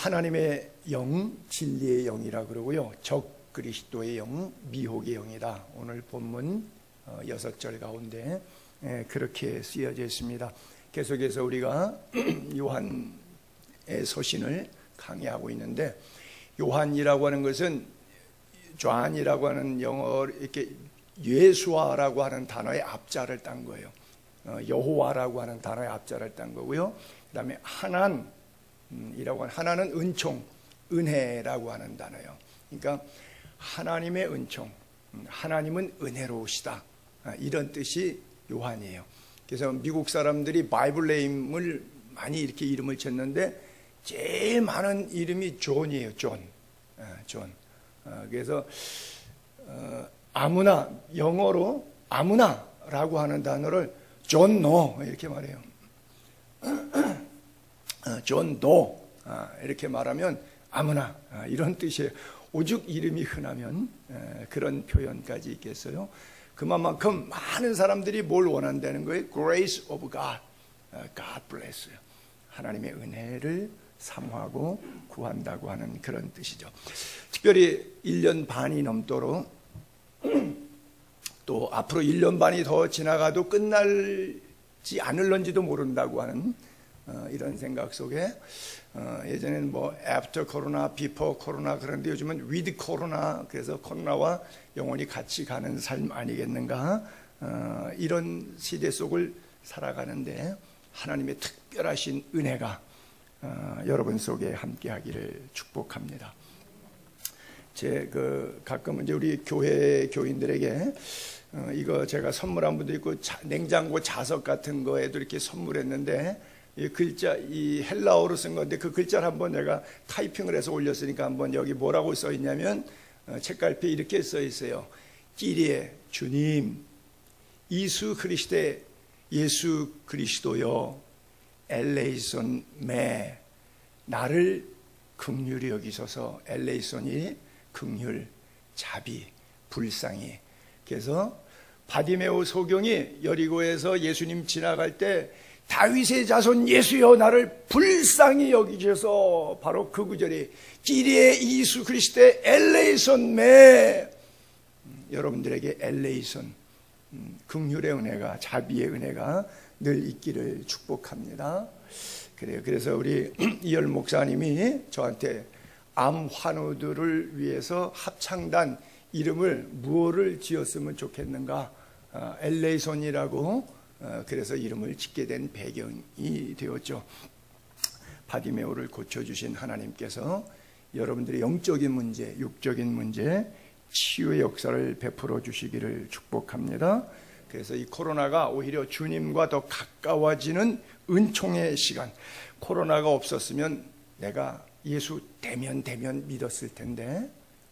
하나님의 영, 진리의 영이라 그러고요. 적 그리스도의 영, 미혹의 영이다. 오늘 본문 6절 가운데 그렇게 쓰여져 있습니다. 계속해서 우리가 요한의 서신을 강의하고 있는데, 요한이라고 하는 것은 존이라고 하는 영어 이렇게 예수와라고 하는 단어의 앞자를 딴 거예요. 여호와라고 하는 단어의 앞자를 딴 거고요. 그 다음에 하난이라고 하는, 하나는 은총, 은혜라고 하는 단어예요. 그러니까 하나님의 은총, 하나님은 은혜로우시다, 이런 뜻이 요한이에요. 그래서 미국 사람들이 바이블 네임을 많이 이렇게 이름을 쳤는데 제일 많은 이름이 존이에요. 존. 그래서 아무나, 영어로 아무나라고 하는 단어를 존 노 이렇게 말해요. 존 도 이렇게 말하면 아무나, 이런 뜻이에요. 오죽 이름이 흔하면 그런 표현까지 있겠어요. 그만큼 많은 사람들이 뭘 원한다는 거예요? Grace of God, God bless, 하나님의 은혜를 사모하고 구한다고 하는 그런 뜻이죠. 특별히 1년 반이 넘도록, 또 앞으로 1년 반이 더 지나가도 끝날지 않을런지도 모른다고 하는 이런 생각 속에, 예전에는 뭐 after 코로나, before 코로나, 그런데 요즘은 with 코로나, 그래서 코로나와 영원히 같이 가는 삶 아니겠는가, 이런 시대 속을 살아가는데 하나님의 특별하신 은혜가 여러분 속에 함께하기를 축복합니다. 가끔 이제 우리 교회 교인들에게 이거 제가 선물한 분도 있고, 냉장고 자석 같은 거에도 이렇게 선물했는데, 이 글자, 이 헬라어로 쓴 건데 그 글자를 한번 내가 타이핑을 해서 올렸으니까 한번 여기 뭐라고 써 있냐면, 책갈피에 이렇게 써 있어요. 끼리에 주님, 예수 그리스도여, 엘레이손 매, 나를 긍휼히 여기소서. 엘레이손이 긍휼, 자비, 불쌍히. 그래서 바디메오 소경이 여리고에서 예수님 지나갈 때 다윗의 자손 예수여, 나를 불쌍히 여기셔서, 바로 그 구절이 끼리에 예수 그리스도의 엘레이손 매, 여러분들에게 엘레이손, 긍휼의 은혜가, 자비의 은혜가 늘 있기를 축복합니다. 그래요. 그래서 우리 이열 목사님이 저한테 암 환우들을 위해서 합창단 이름을 무엇을 지었으면 좋겠는가, 엘레이손이라고, 그래서 이름을 짓게 된 배경이 되었죠. 바디메오를 고쳐주신 하나님께서 여러분들의 영적인 문제, 육적인 문제, 치유의 역사를 베풀어 주시기를 축복합니다. 그래서 이 코로나가 오히려 주님과 더 가까워지는 은총의 시간. 코로나가 없었으면 내가 예수 대면 믿었을 텐데,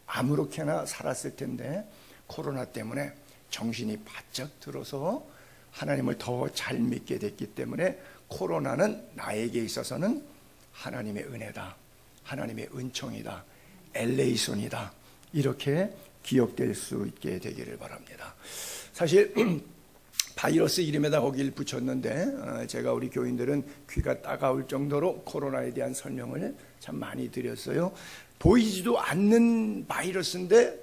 아무렇게나 살았을 텐데, 코로나 때문에 정신이 바짝 들어서 하나님을 더 잘 믿게 됐기 때문에 코로나는 나에게 있어서는 하나님의 은혜다, 하나님의 은총이다, 엘레이손이다, 이렇게 기억될 수 있게 되기를 바랍니다. 사실 바이러스 이름에다 거기를 붙였는데, 제가 우리 교인들은 귀가 따가울 정도로 코로나에 대한 설명을 참 많이 드렸어요. 보이지도 않는 바이러스인데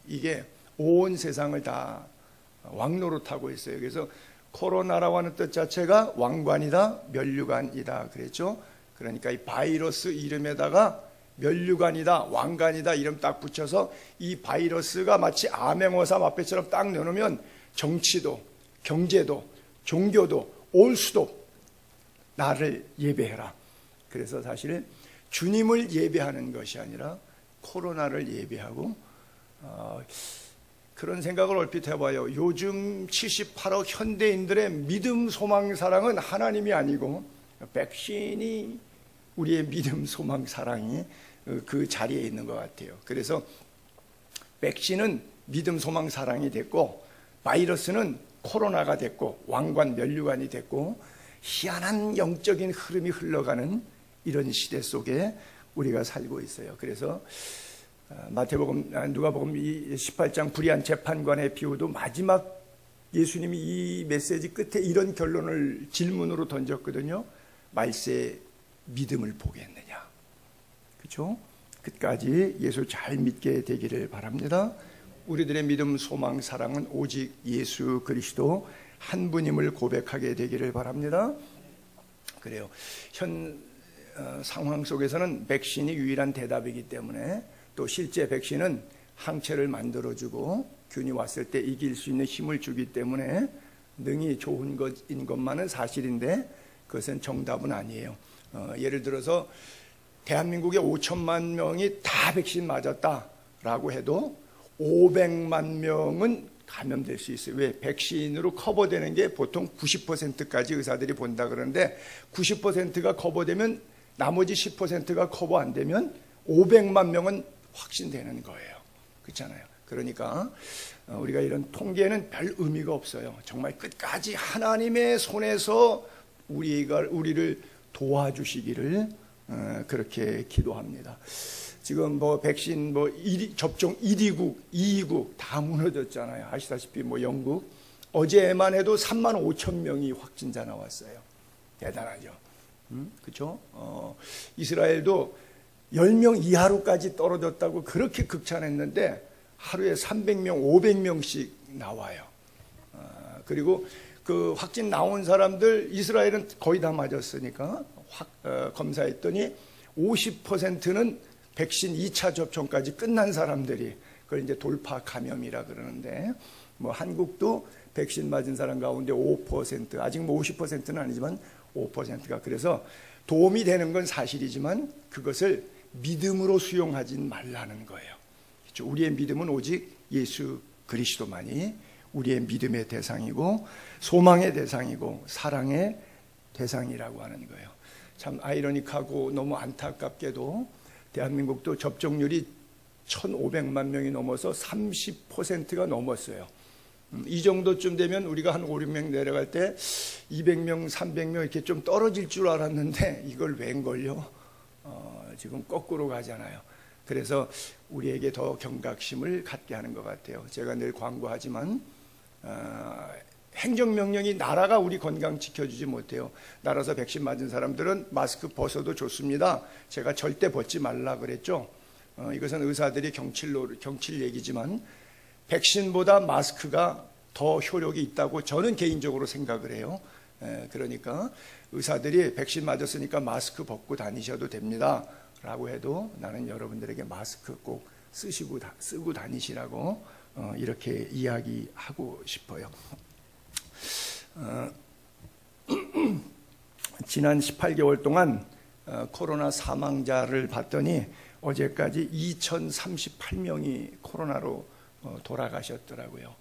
이게 온 세상을 다 왕노릇하고 있어요. 그래서 코로나라고 하는 뜻 자체가 왕관이다, 면류관이다 그랬죠. 그러니까 이 바이러스 이름에다가 면류관이다, 왕관이다 이름 딱 붙여서 이 바이러스가 마치 암행어사 마패처럼 딱 내놓으면 정치도, 경제도, 종교도, 올수도 나를 예배해라. 그래서 사실 주님을 예배하는 것이 아니라 코로나를 예배하고, 그런 생각을 얼핏 해봐요. 요즘 78억 현대인들의 믿음, 소망, 사랑은 하나님이 아니고 백신이 우리의 믿음, 소망, 사랑이 그 자리에 있는 것 같아요. 그래서 백신은 믿음, 소망, 사랑이 됐고, 바이러스는 코로나가 됐고, 왕관, 면류관이 됐고, 희한한 영적인 흐름이 흘러가는 이런 시대 속에 우리가 살고 있어요. 그래서 마태복음, 누가복음 18장 불의한 재판관의 비유도 마지막 예수님이 이 메시지 끝에 이런 결론을 질문으로 던졌거든요. 말세에 믿음을 보겠느냐? 그렇죠? 끝까지 예수 잘 믿게 되기를 바랍니다. 우리들의 믿음, 소망, 사랑은 오직 예수 그리스도 한 분임을 고백하게 되기를 바랍니다. 그래요. 현 상황 속에서는 백신이 유일한 대답이기 때문에, 또 실제 백신은 항체를 만들어주고 균이 왔을 때 이길 수 있는 힘을 주기 때문에 능히 좋은 것인 것만은 사실인데 그것은 정답은 아니에요. 예를 들어서 대한민국에 5천만 명이 다 백신 맞았다라고 해도 500만 명은 감염될 수 있어요. 왜? 백신으로 커버되는 게 보통 90%까지 의사들이 본다 그러는데 90%가 커버되면 나머지 10%가 커버 안 되면 500만 명은 확진되는 거예요. 그렇잖아요. 그러니까 우리가 이런 통계는 별 의미가 없어요. 정말 끝까지 하나님의 손에서 우리를 도와주시기를 그렇게 기도합니다. 지금 뭐 백신 접종 1위국, 2위국 다 무너졌잖아요. 아시다시피 영국 어제만 해도 3만 5천 명이 확진자 나왔어요. 대단하죠. 그렇죠? 이스라엘도 10명 이하로까지 떨어졌다고 그렇게 극찬했는데 하루에 300명, 500명씩 나와요. 그리고 그 확진 나온 사람들 이스라엘은 거의 다 맞았으니까 검사했더니 50%는 백신 2차 접종까지 끝난 사람들이, 그걸 이제 돌파 감염이라 그러는데, 한국도 백신 맞은 사람 가운데 5%, 아직 50%는 아니지만 5%가, 그래서 도움이 되는 건 사실이지만 그것을 믿음으로 수용하진 말라는 거예요. 그렇죠? 우리의 믿음은 오직 예수 그리스도만이 우리의 믿음의 대상이고 소망의 대상이고 사랑의 대상이라고 하는 거예요. 참 아이러니하고 너무 안타깝게도 대한민국도 접종률이 1,500만 명이 넘어서 30%가 넘었어요. 이 정도쯤 되면 우리가 한 5, 6명 내려갈 때 200명, 300명 이렇게 좀 떨어질 줄 알았는데 이걸 웬걸요? 지금 거꾸로 가잖아요. 그래서 우리에게 더 경각심을 갖게 하는 것 같아요. 제가 늘 광고하지만 행정명령이 나라가 우리 건강 지켜주지 못해요. 나라에서 백신 맞은 사람들은 마스크 벗어도 좋습니다. 제가 절대 벗지 말라 그랬죠. 이것은 의사들이 경칠 얘기지만 백신보다 마스크가 더 효력이 있다고 저는 개인적으로 생각을 해요. 그러니까 의사들이 백신 맞았으니까 마스크 벗고 다니셔도 됩니다 라고 해도 나는 여러분들에게 마스크 꼭 쓰고 다니시라고 이렇게 이야기하고 싶어요. 지난 18개월 동안 코로나 사망자를 봤더니 어제까지 2,038명이 코로나로 돌아가셨더라고요.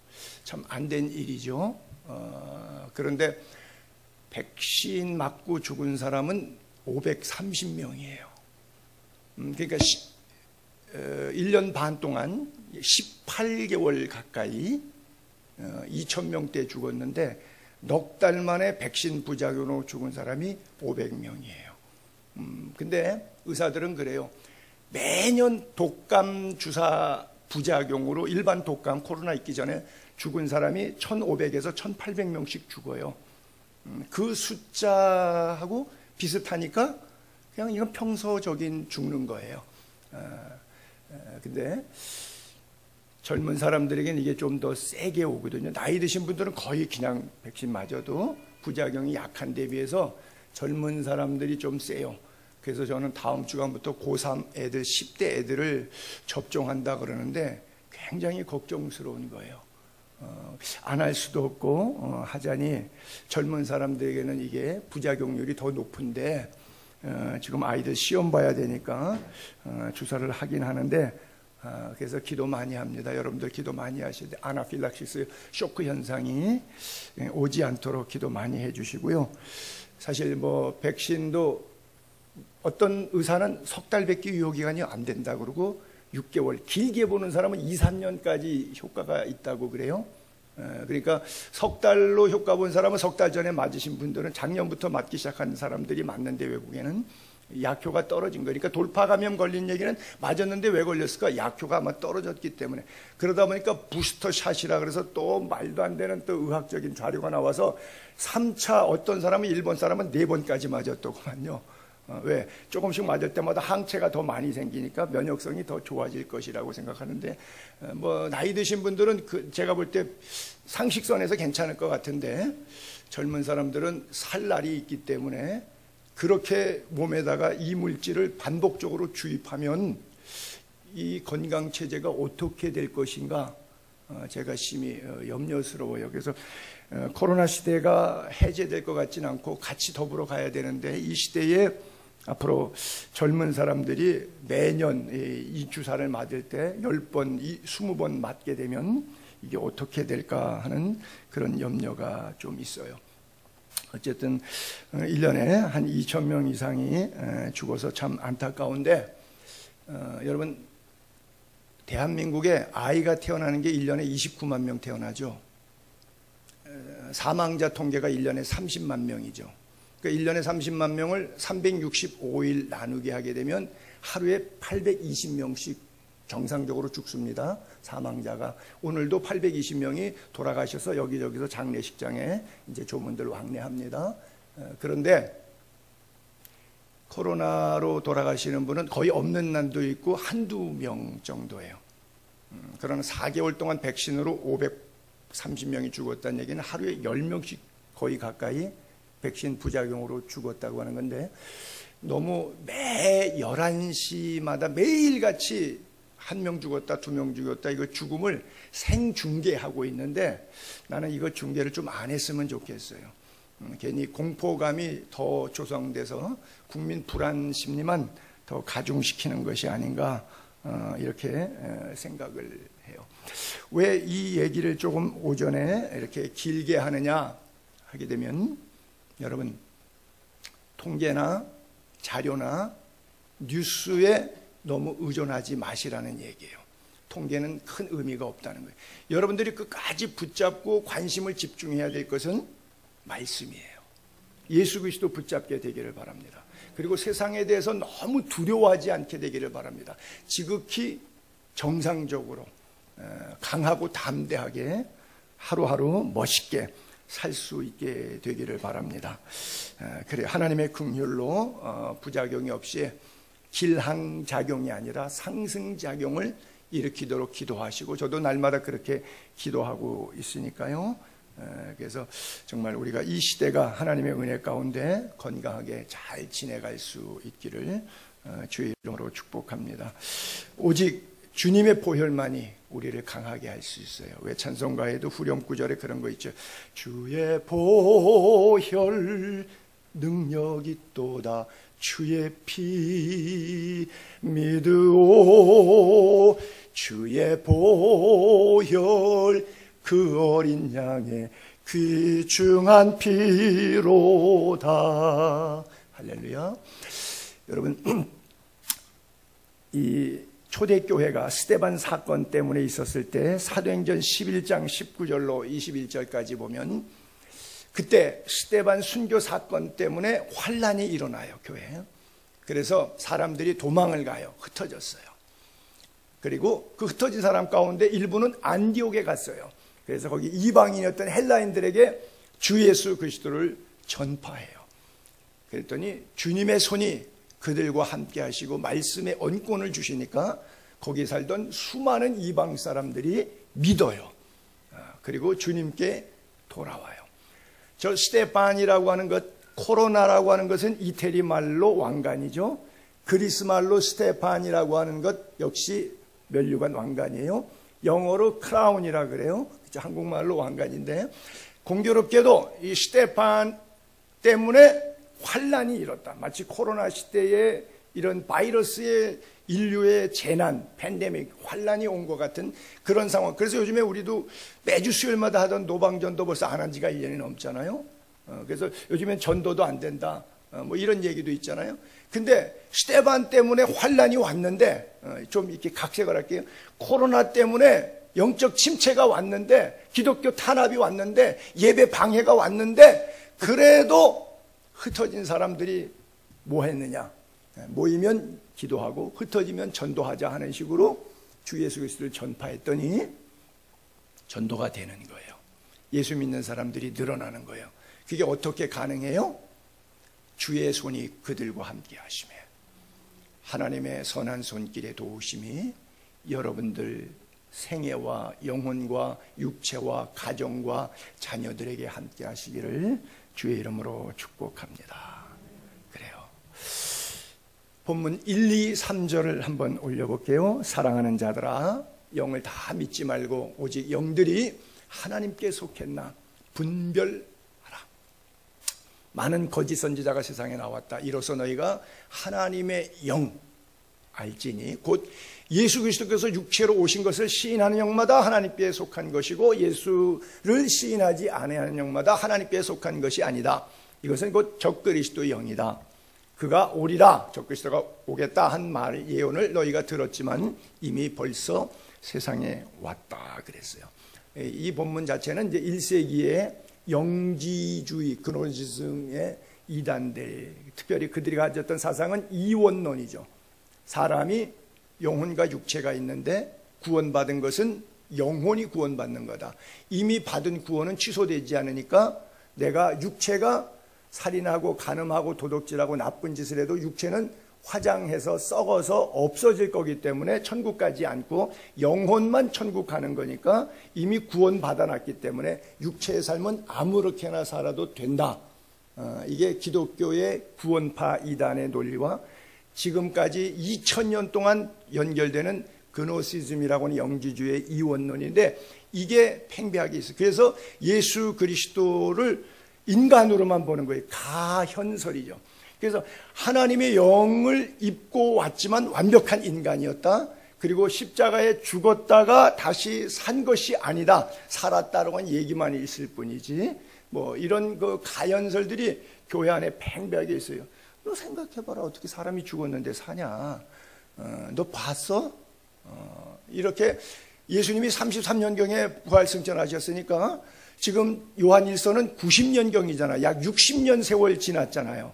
참 안 된 일이죠. 그런데 백신 맞고 죽은 사람은 530명이에요. 그러니까 1년 반 동안 18개월 가까이 2,000명대 죽었는데 넉 달 만에 백신 부작용으로 죽은 사람이 500명이에요. 근데 의사들은 그래요. 매년 독감 주사 부작용으로 일반 독감 코로나 있기 전에 죽은 사람이 1,500에서 1,800명씩 죽어요. 그 숫자하고 비슷하니까 그냥 이건 평소적인 죽는 거예요. 근데 젊은 사람들에게는 이게 좀 더 세게 오거든요. 나이 드신 분들은 거의 그냥 백신 맞아도 부작용이 약한 데 비해서 젊은 사람들이 좀 세요. 그래서 저는 다음 주간부터 고3 애들, 10대 애들을 접종한다 그러는데 굉장히 걱정스러운 거예요. 안 할 수도 없고 하자니 젊은 사람들에게는 이게 부작용률이 더 높은데 지금 아이들 시험 봐야 되니까 주사를 하긴 하는데 그래서 기도 많이 합니다. 여러분들 기도 많이 하셔야 돼요. 아나필락시스 쇼크 현상이 오지 않도록 기도 많이 해주시고요. 사실 백신도 어떤 의사는 석 달밖에 유효기간이 안 된다 그러고 6개월, 길게 보는 사람은 2, 3년까지 효과가 있다고 그래요. 그러니까 석 달로 효과 본 사람은 석 달 전에 맞으신 분들은 작년부터 맞기 시작한 사람들이 맞는데 외국에는 약효가 떨어진 거니까 돌파 감염 걸린 얘기는 맞았는데 왜 걸렸을까? 약효가 아마 떨어졌기 때문에. 그러다 보니까 부스터 샷이라 그래서 또 말도 안 되는 또 의학적인 자료가 나와서 3차 어떤 사람은 일본 사람은 4번까지 맞았더구만요. 왜? 조금씩 맞을 때마다 항체가 더 많이 생기니까 면역성이 더 좋아질 것이라고 생각하는데, 뭐 나이 드신 분들은 제가 볼 때 상식선에서 괜찮을 것 같은데, 젊은 사람들은 살 날이 있기 때문에 그렇게 몸에다가 이 물질을 반복적으로 주입하면 이 건강 체제가 어떻게 될 것인가, 제가 심히 염려스러워요. 그래서 코로나 시대가 해제될 것 같지는 않고 같이 더불어 가야 되는데, 이 시대에 앞으로 젊은 사람들이 매년 이 주사를 맞을 때 10번, 20번 맞게 되면 이게 어떻게 될까 하는 그런 염려가 좀 있어요. 어쨌든 1년에 한 2,000명 이상이 죽어서 참 안타까운데, 여러분 대한민국에 아이가 태어나는 게 1년에 29만 명 태어나죠. 사망자 통계가 1년에 30만 명이죠. 그러니까 1년에 30만 명을 365일 나누게 하게 되면 하루에 820명씩 정상적으로 죽습니다. 사망자가. 오늘도 820명이 돌아가셔서 여기저기서 장례식장에 이제 조문들 왕래합니다. 그런데 코로나로 돌아가시는 분은 거의 없는 날도 있고 한두 명 정도예요. 그러나 4개월 동안 백신으로 530명이 죽었다는 얘기는 하루에 10명씩 거의 가까이 백신 부작용으로 죽었다고 하는 건데, 너무 매 11시마다 매일같이 1명 죽었다, 2명 죽었다, 이거 죽음을 생중계하고 있는데, 나는 이거 중계를 좀 안 했으면 좋겠어요. 괜히 공포감이 더 조성돼서 국민 불안 심리만 더 가중시키는 것이 아닌가, 이렇게 생각을 해요. 왜 이 얘기를 조금 오전에 이렇게 길게 하느냐 하게 되면, 여러분 통계나 자료나 뉴스에 너무 의존하지 마시라는 얘기예요. 통계는 큰 의미가 없다는 거예요. 여러분들이 끝까지 붙잡고 관심을 집중해야 될 것은 말씀이에요. 예수 그리스도 붙잡게 되기를 바랍니다. 그리고 세상에 대해서 너무 두려워하지 않게 되기를 바랍니다. 지극히 정상적으로 강하고 담대하게 하루하루 멋있게 살 수 있게 되기를 바랍니다. 그래, 하나님의 긍휼로 부작용이 없이 질항작용이 아니라 상승작용을 일으키도록 기도하시고, 저도 날마다 그렇게 기도하고 있으니까요. 그래서 정말 우리가 이 시대가 하나님의 은혜 가운데 건강하게 잘 지내갈 수 있기를 주의 이름으로 축복합니다. 오직 주님의 보혈만이 우리를 강하게 할 수 있어요. 왜 찬송가에도 후렴 구절에 그런 거 있죠. 주의 보혈 능력 있도다, 주의 피 믿으오, 주의 보혈 그 어린 양의 귀중한 피로다. 할렐루야. 여러분, 이 초대교회가 스데반 사건 때문에 있었을 때 사도행전 11장 19절로 21절까지 보면, 그때 스데반 순교 사건 때문에 환란이 일어나요, 교회에. 그래서 사람들이 도망을 가요. 흩어졌어요. 그리고 그 흩어진 사람 가운데 일부는 안디옥에 갔어요. 그래서 거기 이방인이었던 헬라인들에게 주 예수 그리스도를 전파해요. 그랬더니 주님의 손이 그들과 함께 하시고 말씀의 언권을 주시니까 거기 살던 수많은 이방 사람들이 믿어요. 그리고 주님께 돌아와요. 저 스데반이라고 하는 것, 코로나라고 하는 것은 이태리 말로 왕관이죠. 그리스 말로 스테판이라고 하는 것 역시 면류관 왕관이에요. 영어로 크라운이라 그래요. 한국말로 왕관인데, 공교롭게도 이 스테판 때문에 환란이 일었다. 마치 코로나 시대에 이런 바이러스의 인류의 재난, 팬데믹, 환란이 온 것 같은 그런 상황. 그래서 요즘에 우리도 매주 수요일마다 하던 노방전도 벌써 안 한 지가 1년이 넘잖아요. 그래서 요즘엔 전도도 안 된다, 뭐 이런 얘기도 있잖아요. 근데 스테반 때문에 환란이 왔는데, 좀 이렇게 각색을 할게요. 코로나 때문에 영적 침체가 왔는데, 기독교 탄압이 왔는데, 예배 방해가 왔는데, 그래도 흩어진 사람들이 뭐 했느냐? 모이면 기도하고 흩어지면 전도하자 하는 식으로 주 예수 그리스도를 전파했더니 전도가 되는 거예요. 예수 믿는 사람들이 늘어나는 거예요. 그게 어떻게 가능해요? 주의 손이 그들과 함께 하시며 하나님의 선한 손길의 도우심이 여러분들 생애와 영혼과 육체와 가정과 자녀들에게 함께 하시기를 주의 이름으로 축복합니다. 그래요. 본문 1, 2, 3절을 한번 올려볼게요. 사랑하는 자들아, 영을 다 믿지 말고 오직 영들이 하나님께 속했나 분별하라. 많은 거짓 선지자가 세상에 나왔다. 이로써 너희가 하나님의 영 알지니 곧 예수 그리스도께서 육체로 오신 것을 시인하는 영마다 하나님께 속한 것이고 예수를 시인하지 아니하는 영마다 하나님께 속한 것이 아니다. 이것은 곧 적그리스도의 영이다. 그가 오리라, 적그리스도가 오겠다 한 말 예언을 너희가 들었지만 이미 벌써 세상에 왔다 그랬어요. 이 본문 자체는 이제 1세기의 영지주의 그노시즘의 이단들, 특별히 그들이 가졌던 사상은 이원론이죠. 사람이 영혼과 육체가 있는데 구원받은 것은 영혼이 구원받는 거다. 이미 받은 구원은 취소되지 않으니까 내가 육체가 살인하고 간음하고 도둑질하고 나쁜 짓을 해도 육체는 화장해서 썩어서 없어질 거기 때문에 천국 가지 않고 영혼만 천국 가는 거니까 이미 구원받아놨기 때문에 육체의 삶은 아무렇게나 살아도 된다. 이게 기독교의 구원파 이단의 논리와 지금까지 2000년 동안 연결되는 그노시즘이라고 하는 영지주의 이원론인데 이게 팽배하게 있어요. 그래서 예수 그리스도를 인간으로만 보는 거예요. 가현설이죠. 그래서 하나님의 영을 입고 왔지만 완벽한 인간이었다. 그리고 십자가에 죽었다가 다시 산 것이 아니다. 살았다라고 하는 얘기만 있을 뿐이지. 뭐 이런 그 가현설들이 교회 안에 팽배하게 있어요. 너 생각해봐라. 어떻게 사람이 죽었는데 사냐. 너 봤어? 이렇게 예수님이 33년경에 부활승천하셨으니까 지금 요한일서는 90년경이잖아. 약 60년 세월 지났잖아요.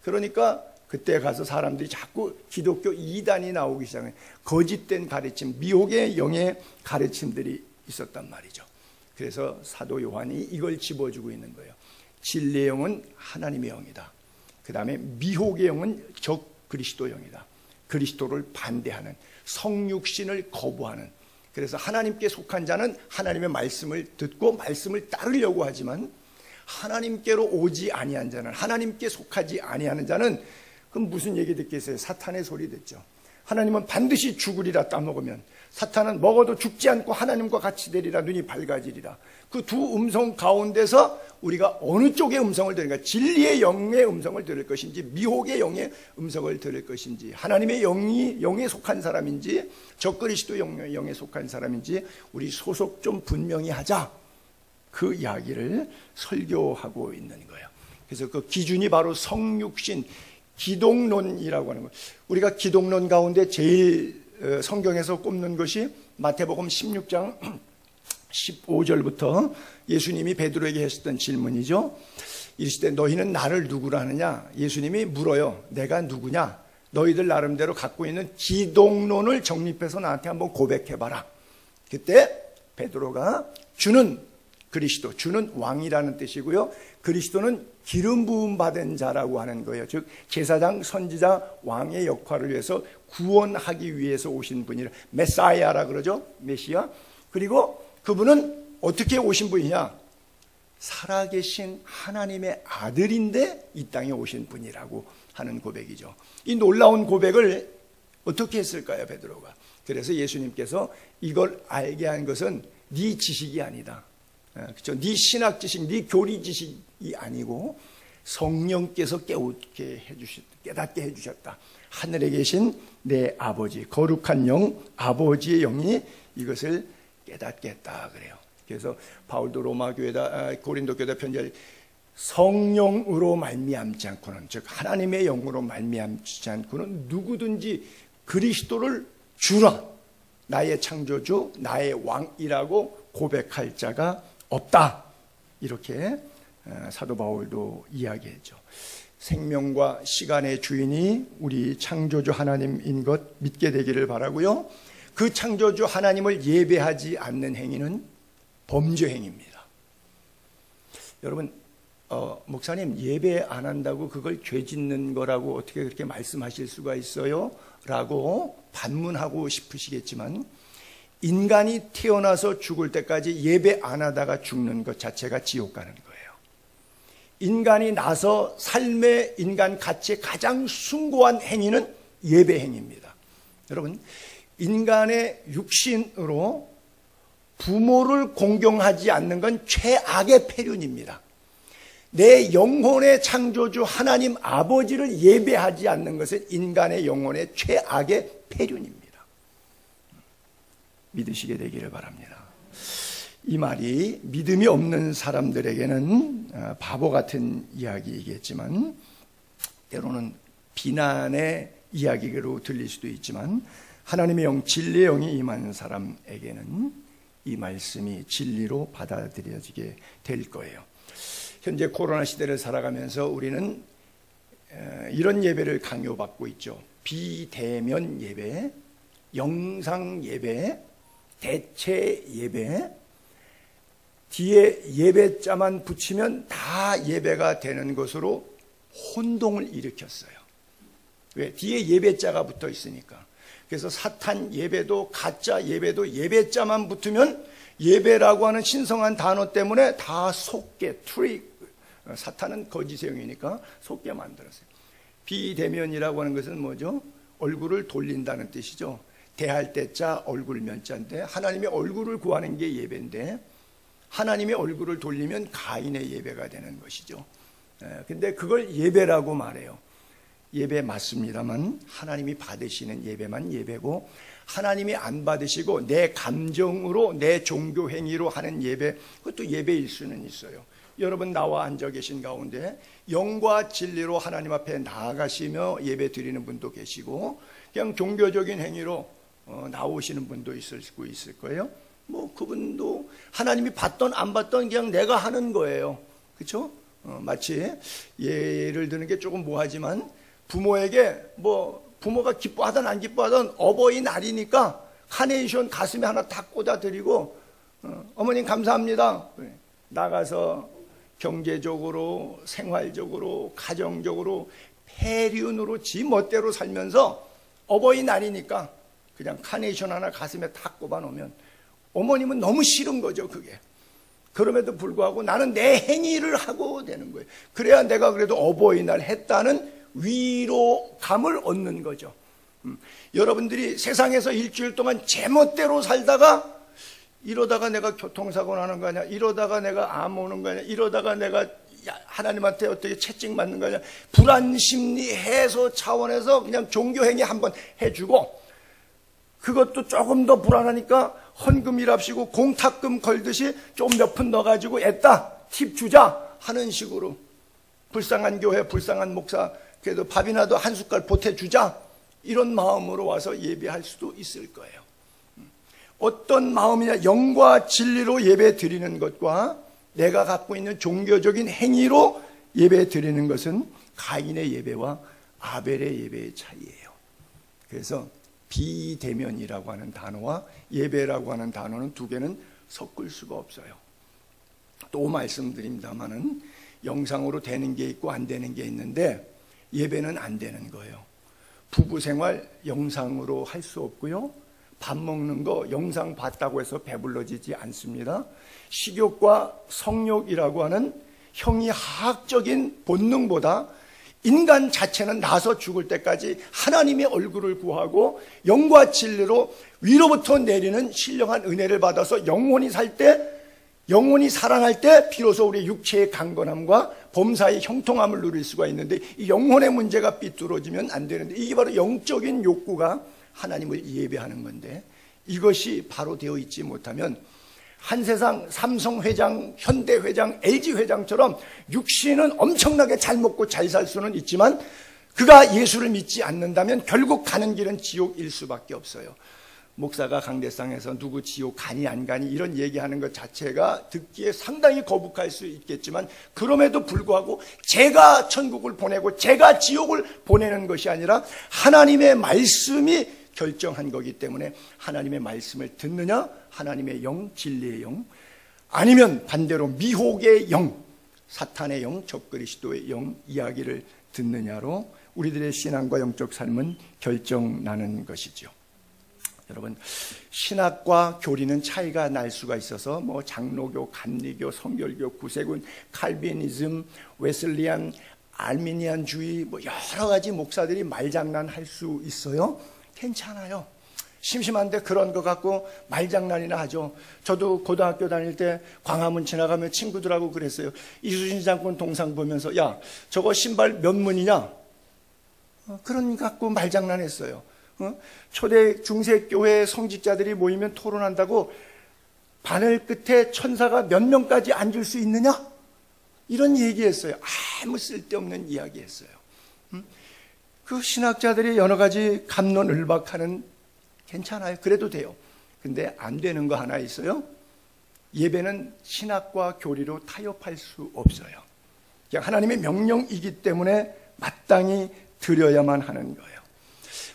그러니까 그때 가서 사람들이 자꾸 기독교 이단이 나오기 시작해요. 거짓된 가르침, 미혹의 영의 가르침들이 있었단 말이죠. 그래서 사도 요한이 이걸 집어주고 있는 거예요. 진리의 영은 하나님의 영이다. 그 다음에 미혹의 영은 적 그리스도 영이다. 그리스도를 반대하는, 성육신을 거부하는. 그래서 하나님께 속한 자는 하나님의 말씀을 듣고 말씀을 따르려고 하지만 하나님께로 오지 아니한 자는, 하나님께 속하지 아니하는 자는, 그럼 무슨 얘기 듣겠어요? 사탄의 소리 듣죠. 하나님은 반드시 죽으리라 따먹으면, 사탄은 먹어도 죽지 않고 하나님과 같이 되리라, 눈이 밝아지리라. 그 두 음성 가운데서 우리가 어느 쪽의 음성을 들을까? 진리의 영의 음성을 들을 것인지 미혹의 영의 음성을 들을 것인지, 하나님의 영에 속한 사람인지 적그리스도 영에 속한 사람인지 우리 소속 좀 분명히 하자. 그 이야기를 설교하고 있는 거예요. 그래서 그 기준이 바로 성육신, 기독론이라고 하는 거예요. 우리가 기독론 가운데 제일 성경에서 꼽는 것이 마태복음 16장 15절부터 예수님이 베드로에게 하셨던 질문이죠. 이르시되 너희는 나를 누구라 하느냐? 예수님이 물어요. 내가 누구냐? 너희들 나름대로 갖고 있는 기독론을 정립해서 나한테 한번 고백해봐라. 그때 베드로가 주는 그리스도, 주는 왕이라는 뜻이고요. 그리스도는 기름 부음 받은 자라고 하는 거예요. 즉 제사장, 선지자, 왕의 역할을 위해서 구원하기 위해서 오신 분이라, 메사야라 그러죠. 메시아. 그리고 그분은 어떻게 오신 분이냐? 살아계신 하나님의 아들인데 이 땅에 오신 분이라고 하는 고백이죠. 이 놀라운 고백을 어떻게 했을까요, 베드로가? 그래서 예수님께서 이걸 알게 한 것은 네 지식이 아니다. 그렇죠? 네 신학 지식, 네 교리 지식이 아니고 성령께서 깨닫게 해주셨다. 하늘에 계신 내 아버지, 거룩한 영, 아버지의 영이 이것을 깨닫게 했다 그래요. 그래서 바울도 로마 교회다, 고린도 교회다 편지할 성령으로 말미암지 않고는, 즉 하나님의 영으로 말미암지 않고는 누구든지 그리스도를 주라, 나의 창조주, 나의 왕이라고 고백할 자가 없다. 이렇게 사도 바울도 이야기했죠. 생명과 시간의 주인이 우리 창조주 하나님인 것 믿게 되기를 바라고요. 그 창조주 하나님을 예배하지 않는 행위는 범죄 행위입니다. 여러분, 목사님 예배 안 한다고 그걸 죄 짓는 거라고 어떻게 그렇게 말씀하실 수가 있어요? 라고 반문하고 싶으시겠지만, 인간이 태어나서 죽을 때까지 예배 안 하다가 죽는 것 자체가 지옥 가는 거예요. 인간이 나서 삶의 인간 가치의 가장 숭고한 행위는 예배 행위입니다. 여러분, 인간의 육신으로 부모를 공경하지 않는 건 최악의 폐륜입니다. 내 영혼의 창조주 하나님 아버지를 예배하지 않는 것은 인간의 영혼의 최악의 폐륜입니다. 믿으시게 되기를 바랍니다. 이 말이 믿음이 없는 사람들에게는 바보 같은 이야기이겠지만, 때로는 비난의 이야기로 들릴 수도 있지만, 하나님의 영, 진리의 영이 임하는 사람에게는 이 말씀이 진리로 받아들여지게 될 거예요. 현재 코로나 시대를 살아가면서 우리는 이런 예배를 강요받고 있죠. 비대면 예배, 영상 예배, 대체 예배, 뒤에 예배자만 붙이면 다 예배가 되는 것으로 혼동을 일으켰어요. 왜? 뒤에 예배자가 붙어 있으니까. 그래서 사탄 예배도 가짜 예배도 예배자만 붙으면 예배라고 하는 신성한 단어 때문에 다 속게, 트릭, 사탄은 거짓의 영이니까 속게 만들었어요. 비대면이라고 하는 것은 뭐죠? 얼굴을 돌린다는 뜻이죠. 대할 때자 얼굴 면자인데, 하나님의 얼굴을 구하는 게 예배인데, 하나님의 얼굴을 돌리면 가인의 예배가 되는 것이죠. 근데 그걸 예배라고 말해요. 예배 맞습니다만 하나님이 받으시는 예배만 예배고, 하나님이 안 받으시고 내 감정으로 내 종교 행위로 하는 예배, 그것도 예배일 수는 있어요. 여러분 나와 앉아 계신 가운데 영과 진리로 하나님 앞에 나아가시며 예배 드리는 분도 계시고, 그냥 종교적인 행위로 나오시는 분도 있을 거예요. 뭐 그분도 하나님이 받던 안 받던 그냥 내가 하는 거예요. 그렇죠? 마치 예를 드는 게 조금 뭐하지만, 부모에게 뭐 부모가 기뻐하든 안 기뻐하든 어버이날이니까 카네이션 가슴에 하나 딱 꽂아드리고, 어머님 감사합니다. 나가서 경제적으로, 생활적으로, 가정적으로 폐륜으로 지 멋대로 살면서 어버이날이니까 그냥 카네이션 하나 가슴에 탁 꼽아놓으면 어머님은 너무 싫은 거죠, 그게. 그럼에도 불구하고 나는 내 행위를 하고 되는 거예요. 그래야 내가 그래도 어버이날 했다는 위로감을 얻는 거죠. 여러분들이 세상에서 일주일 동안 제멋대로 살다가 이러다가 내가 교통사고 나는 거 아니야, 이러다가 내가 암 오는 거 아니야, 이러다가 내가 하나님한테 어떻게 채찍 맞는 거 아니야, 불안심리 해소 차원에서 그냥 종교행위 한번 해주고, 그것도 조금 더 불안하니까 헌금이랍시고 공탁금 걸듯이 좀 몇 푼 넣어가지고 애따 팁 주자 하는 식으로, 불쌍한 교회, 불쌍한 목사 그래도 밥이나도 한 숟갈 보태주자, 이런 마음으로 와서 예배할 수도 있을 거예요. 어떤 마음이냐, 영과 진리로 예배 드리는 것과 내가 갖고 있는 종교적인 행위로 예배 드리는 것은 가인의 예배와 아벨의 예배의 차이예요. 그래서 비대면이라고 하는 단어와 예배라고 하는 단어는 두 개는 섞을 수가 없어요. 또 말씀드립니다마는 영상으로 되는 게 있고 안 되는 게 있는데, 예배는 안 되는 거예요. 부부생활 영상으로 할 수 없고요. 밥 먹는 거 영상 봤다고 해서 배불러지지 않습니다. 식욕과 성욕이라고 하는 형이하학적인 본능보다 인간 자체는 나서 죽을 때까지 하나님의 얼굴을 구하고 영과 진리로 위로부터 내리는 신령한 은혜를 받아서 영혼이 살 때, 영혼이 살아날 때 비로소 우리 육체의 강건함과 범사의 형통함을 누릴 수가 있는데, 이 영혼의 문제가 삐뚤어지면 안 되는데, 이게 바로 영적인 욕구가 하나님을 예배하는 건데, 이것이 바로 되어 있지 못하면 한세상 삼성회장, 현대회장, LG회장처럼 육신은 엄청나게 잘 먹고 잘 살 수는 있지만 그가 예수를 믿지 않는다면 결국 가는 길은 지옥일 수밖에 없어요. 목사가 강대상에서 누구 지옥 가니 안 가니 이런 얘기하는 것 자체가 듣기에 상당히 거북할 수 있겠지만, 그럼에도 불구하고 제가 천국을 보내고 제가 지옥을 보내는 것이 아니라 하나님의 말씀이 결정한 거기 때문에, 하나님의 말씀을 듣느냐, 하나님의 영, 진리의 영, 아니면 반대로 미혹의 영, 사탄의 영, 적그리스도의 영 이야기를 듣느냐로 우리들의 신앙과 영적 삶은 결정나는 것이죠. 여러분, 신학과 교리는 차이가 날 수가 있어서 뭐 장로교, 감리교, 성결교, 구세군, 칼비니즘, 웨슬리안, 알미니안주의 뭐 여러 가지 목사들이 말장난할 수 있어요. 괜찮아요. 심심한데 그런 거 갖고 말장난이나 하죠. 저도 고등학교 다닐 때 광화문 지나가면 친구들하고 그랬어요. 이수신 장군 동상 보면서 야, 저거 신발 몇 문이냐? 그런 거 갖고 말장난했어요. 초대 중세교회 성직자들이 모이면 토론한다고 바늘 끝에 천사가 몇 명까지 앉을 수 있느냐? 이런 얘기했어요. 아무 쓸데없는 이야기했어요. 그 신학자들이 여러 가지 갑론을박하는 괜찮아요. 그래도 돼요. 근데 안 되는 거 하나 있어요. 예배는 신학과 교리로 타협할 수 없어요. 그냥 하나님의 명령이기 때문에 마땅히 드려야만 하는 거예요.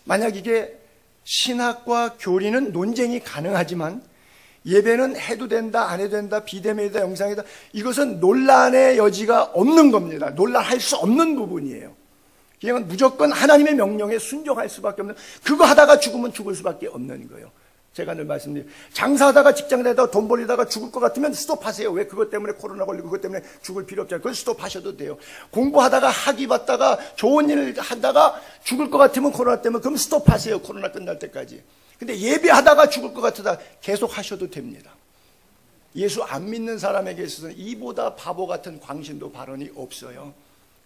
만약 이게 신학과 교리는 논쟁이 가능하지만 예배는 해도 된다, 안 해도 된다, 비대면이다, 영상이다, 이것은 논란의 여지가 없는 겁니다. 논란할 수 없는 부분이에요. 그냥 무조건 하나님의 명령에 순종할 수밖에 없는, 그거 하다가 죽으면 죽을 수밖에 없는 거예요. 제가 늘 말씀드려요. 장사하다가 직장 다니다가 돈 벌리다가 죽을 것 같으면 스톱하세요. 왜? 그것 때문에 코로나 걸리고 그것 때문에 죽을 필요 없잖아요. 그건 스톱하셔도 돼요. 공부하다가 학위 받다가 좋은 일 하다가 죽을 것 같으면 코로나 때문에 그럼 스톱하세요. 코로나 끝날 때까지. 근데 예배하다가 죽을 것 같으다 계속 하셔도 됩니다. 예수 안 믿는 사람에게 있어서는 이보다 바보 같은 광신도 발언이 없어요.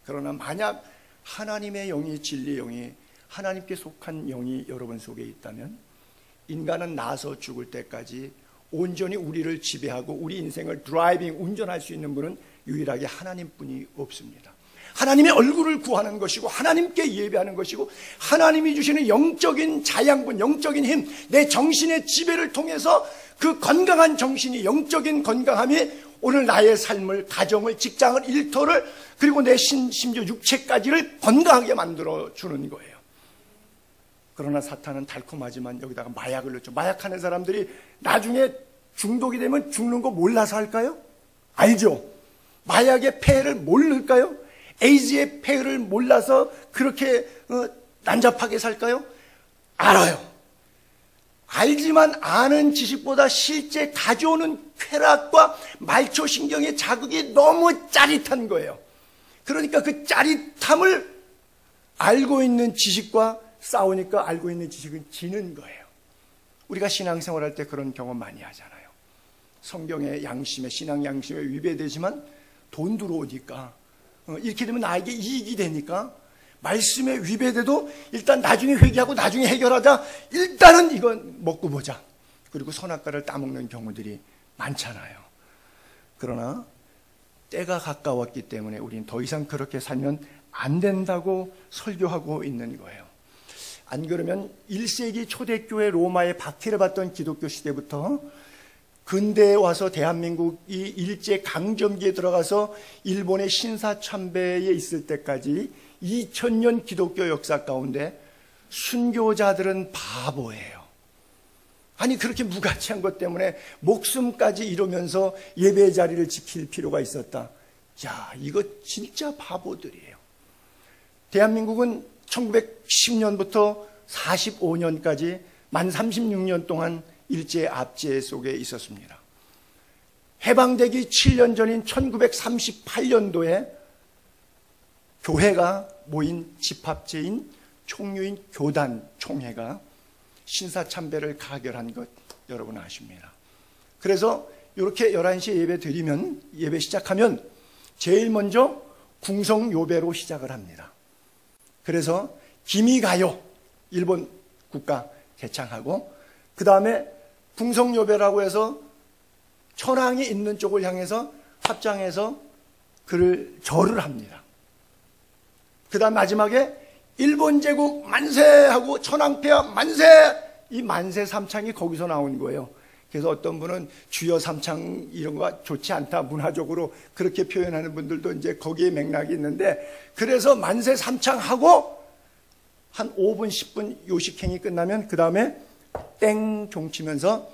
그러나 만약 하나님의 영이, 진리의 영이, 하나님께 속한 영이 여러분 속에 있다면 인간은 나서 죽을 때까지 온전히 우리를 지배하고 우리 인생을 드라이빙, 운전할 수 있는 분은 유일하게 하나님뿐이 없습니다. 하나님의 얼굴을 구하는 것이고 하나님께 예배하는 것이고 하나님이 주시는 영적인 자양분, 영적인 힘, 내 정신의 지배를 통해서 그 건강한 정신이, 영적인 건강함이 오늘 나의 삶을, 가정을, 직장을, 일터를, 그리고 내 심지어 육체까지를 건강하게 만들어주는 거예요. 그러나 사탄은 달콤하지만 여기다가 마약을 넣죠. 마약하는 사람들이 나중에 중독이 되면 죽는 거 몰라서 할까요? 알죠. 마약의 폐해를 모를까요? 에이즈의 폐해를 몰라서 그렇게 난잡하게 살까요? 알아요. 알지만 아는 지식보다 실제 가져오는 쾌락과 말초신경의 자극이 너무 짜릿한 거예요. 그러니까 그 짜릿함을 알고 있는 지식과 싸우니까 알고 있는 지식은 지는 거예요. 우리가 신앙생활할 때 그런 경험 많이 하잖아요. 성경의 양심에, 신앙 양심에 위배되지만 돈 들어오니까, 이렇게 되면 나에게 이익이 되니까 말씀에 위배돼도 일단 나중에 회개하고 나중에 해결하자, 일단은 이건 먹고 보자, 그리고 선악과를 따먹는 경우들이 많잖아요. 그러나 때가 가까웠기 때문에 우리는 더 이상 그렇게 살면 안 된다고 설교하고 있는 거예요. 안 그러면 1세기 초대교회 로마에 박해를 받던 기독교 시대부터 근대에 와서 대한민국이 일제강점기에 들어가서 일본의 신사참배에 있을 때까지 2000년 기독교 역사 가운데 순교자들은 바보예요. 아니, 그렇게 무가치한 것 때문에 목숨까지 잃으면서 예배 자리를 지킬 필요가 있었다. 야, 이거 진짜 바보들이에요. 대한민국은 1910년부터 45년까지 만 36년 동안 일제 압제 속에 있었습니다. 해방되기 7년 전인 1938년도에 교회가 모인 집합체인 총유인 교단 총회가 신사참배를 가결한 것 여러분 아십니다. 그래서 이렇게 11시에 예배 드리면, 예배 시작하면 제일 먼저 궁성요배로 시작을 합니다. 그래서 기미가요, 일본 국가 개창하고, 그 다음에 궁성요배라고 해서 천황이 있는 쪽을 향해서 합장해서 그를 절을 합니다. 그 다음 마지막에 일본 제국 만세하고 천황폐하 만세, 이 만세 삼창이 거기서 나온 거예요. 그래서 어떤 분은 주여 삼창 이런 거가 좋지 않다, 문화적으로 그렇게 표현하는 분들도 이제 거기에 맥락이 있는데, 그래서 만세 삼창하고 한 5분 10분 요식행위 끝나면 그 다음에 땡 종치면서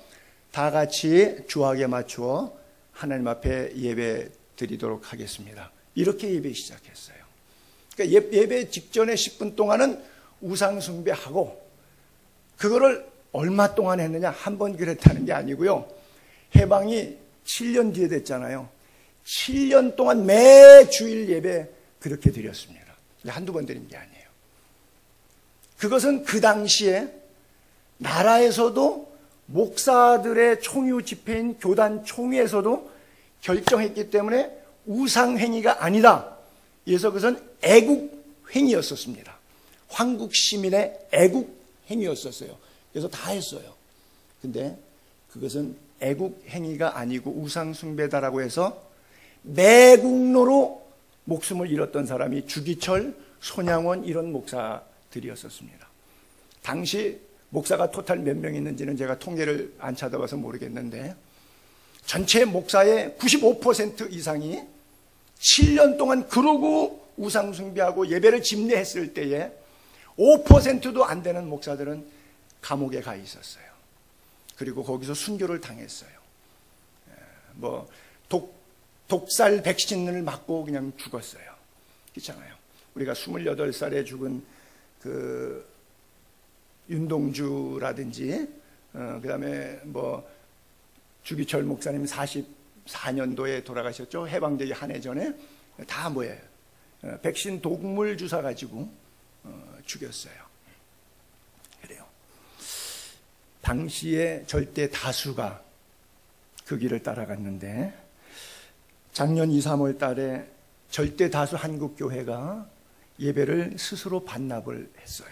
다 같이 주악에 맞추어 하나님 앞에 예배 드리도록 하겠습니다. 이렇게 예배 시작했어요. 그러니까 예배 직전에 10분 동안은 우상 숭배하고, 그거를 얼마 동안 했느냐, 한 번 그랬다는 게 아니고요. 해방이 7년 뒤에 됐잖아요. 7년 동안 매 주일 예배 그렇게 드렸습니다. 한두 번 드린 게 아니에요. 그것은 그 당시에 나라에서도 목사들의 총유 집회인 교단 총회에서도 결정했기 때문에 우상행위가 아니다. 그래서 그것은 애국행위였었습니다. 황국 시민의 애국행위였었어요. 그래서 다 했어요. 근데 그것은 애국행위가 아니고 우상숭배다라고 해서 매국노로 목숨을 잃었던 사람이 주기철, 손양원 이런 목사들이었었습니다. 당시 목사가 토탈 몇 명 있는지는 제가 통계를 안 찾아봐서 모르겠는데, 전체 목사의 95% 이상이 7년 동안 그러고 우상숭배하고 예배를 집례했을 때에 5%도 안 되는 목사들은 감옥에 가 있었어요. 그리고 거기서 순교를 당했어요. 독살 백신을 맞고 그냥 죽었어요. 그렇잖아요. 우리가 28살에 죽은 그 윤동주라든지, 그 다음에 주기철 목사님 44년도에 돌아가셨죠. 해방되기 한 해 전에. 다 뭐예요? 백신 독물 주사 가지고 죽였어요. 그래요. 당시에 절대 다수가 그 길을 따라갔는데, 작년 2, 3월 달에 절대 다수 한국교회가 예배를 스스로 반납을 했어요.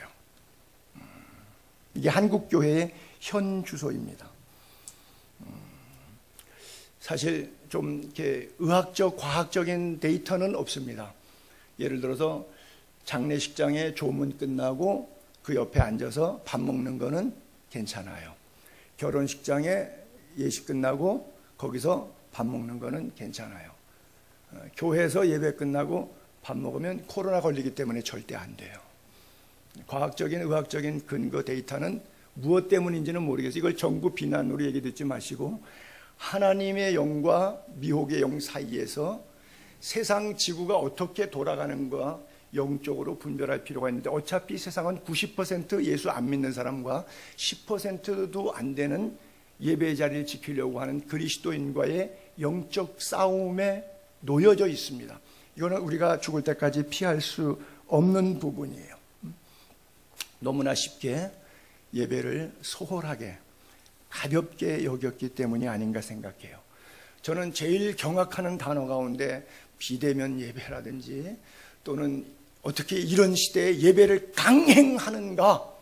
이게 한국교회의 현 주소입니다. 사실 좀 이렇게 의학적, 과학적인 데이터는 없습니다. 예를 들어서 장례식장에 조문 끝나고 그 옆에 앉아서 밥 먹는 거는 괜찮아요. 결혼식장에 예식 끝나고 거기서 밥 먹는 거는 괜찮아요. 교회에서 예배 끝나고 밥 먹으면 코로나 걸리기 때문에 절대 안 돼요. 과학적인, 의학적인 근거 데이터는 무엇 때문인지는 모르겠어요. 이걸 정부 비난으로 얘기 듣지 마시고, 하나님의 영과 미혹의 영 사이에서 세상 지구가 어떻게 돌아가는가 영적으로 분별할 필요가 있는데, 어차피 세상은 90% 예수 안 믿는 사람과 10%도 안 되는 예배 자리를 지키려고 하는 그리스도인과의 영적 싸움에 놓여져 있습니다. 이거는 우리가 죽을 때까지 피할 수 없는 부분이에요. 너무나 쉽게 예배를 소홀하게 가볍게 여겼기 때문이 아닌가 생각해요. 저는 제일 경악하는 단어 가운데 비대면 예배라든지, 또는 어떻게 이런 시대에 예배를 강행하는가,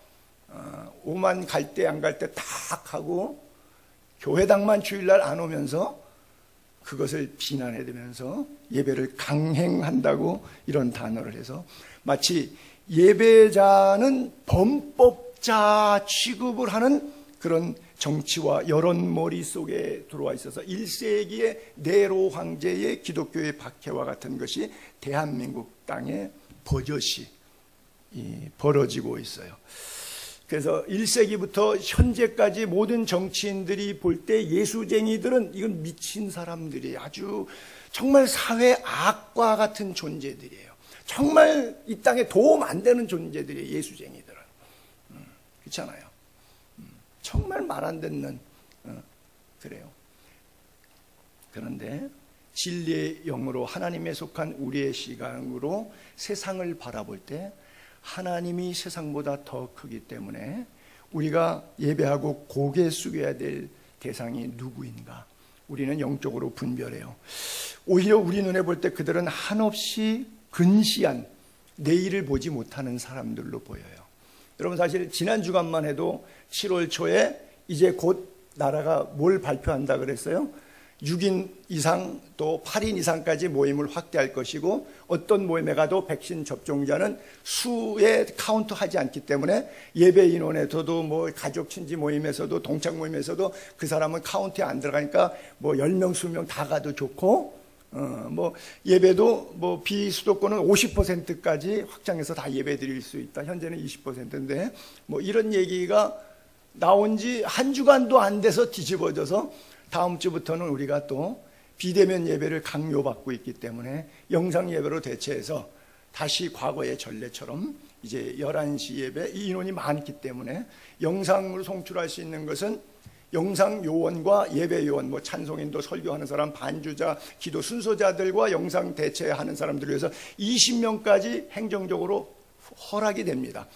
오만 갈 때 안 갈 때 딱 하고 교회당만 주일날 안 오면서 그것을 비난해대면서 예배를 강행한다고 이런 단어를 해서, 마치 예배자는 범법자 취급을 하는 그런 정치와 여론 머릿속에 들어와 있어서 1세기의 네로 황제의 기독교의 박해와 같은 것이 대한민국 땅에 버젓이 벌어지고 있어요. 그래서 1세기부터 현재까지 모든 정치인들이 볼 때 예수쟁이들은 이건 미친 사람들이에요. 아주 정말 사회 악과 같은 존재들이에요. 정말 이 땅에 도움 안 되는 존재들이에요. 예수쟁이들은. 그렇잖아요. 정말 말 안 듣는, 그래요. 그런데 진리의 영으로 하나님에 속한 우리의 시각으로 세상을 바라볼 때 하나님이 세상보다 더 크기 때문에 우리가 예배하고 고개 숙여야 될 대상이 누구인가? 우리는 영적으로 분별해요. 오히려 우리 눈에 볼 때 그들은 한없이 근시한, 내일을 보지 못하는 사람들로 보여요. 여러분, 사실 지난 주간만 해도 7월 초에 이제 곧 나라가 뭘 발표한다 그랬어요? 6인 이상 또 8인 이상까지 모임을 확대할 것이고, 어떤 모임에 가도 백신 접종자는 수에 카운트하지 않기 때문에 예배 인원에서도 가족 친지 모임에서도 동창 모임에서도 그 사람은 카운트에 안 들어가니까 10명 20명 다 가도 좋고, 예배도 비수도권은 50%까지 확장해서 다 예배 드릴 수 있다. 현재는 20%인데 이런 얘기가 나온 지 한 주간도 안 돼서 뒤집어져서 다음 주부터는 우리가 또 비대면 예배를 강요받고 있기 때문에 영상 예배로 대체해서 다시 과거의 전례처럼 이제 11시 예배, 이 인원이 많기 때문에 영상으로 송출할 수 있는 것은 영상 요원과 예배 요원, 뭐 찬송인도, 설교하는 사람, 반주자, 기도 순서자들과 영상 대체하는 사람들을 위해서 20명까지 행정적으로 허락이 됩니다.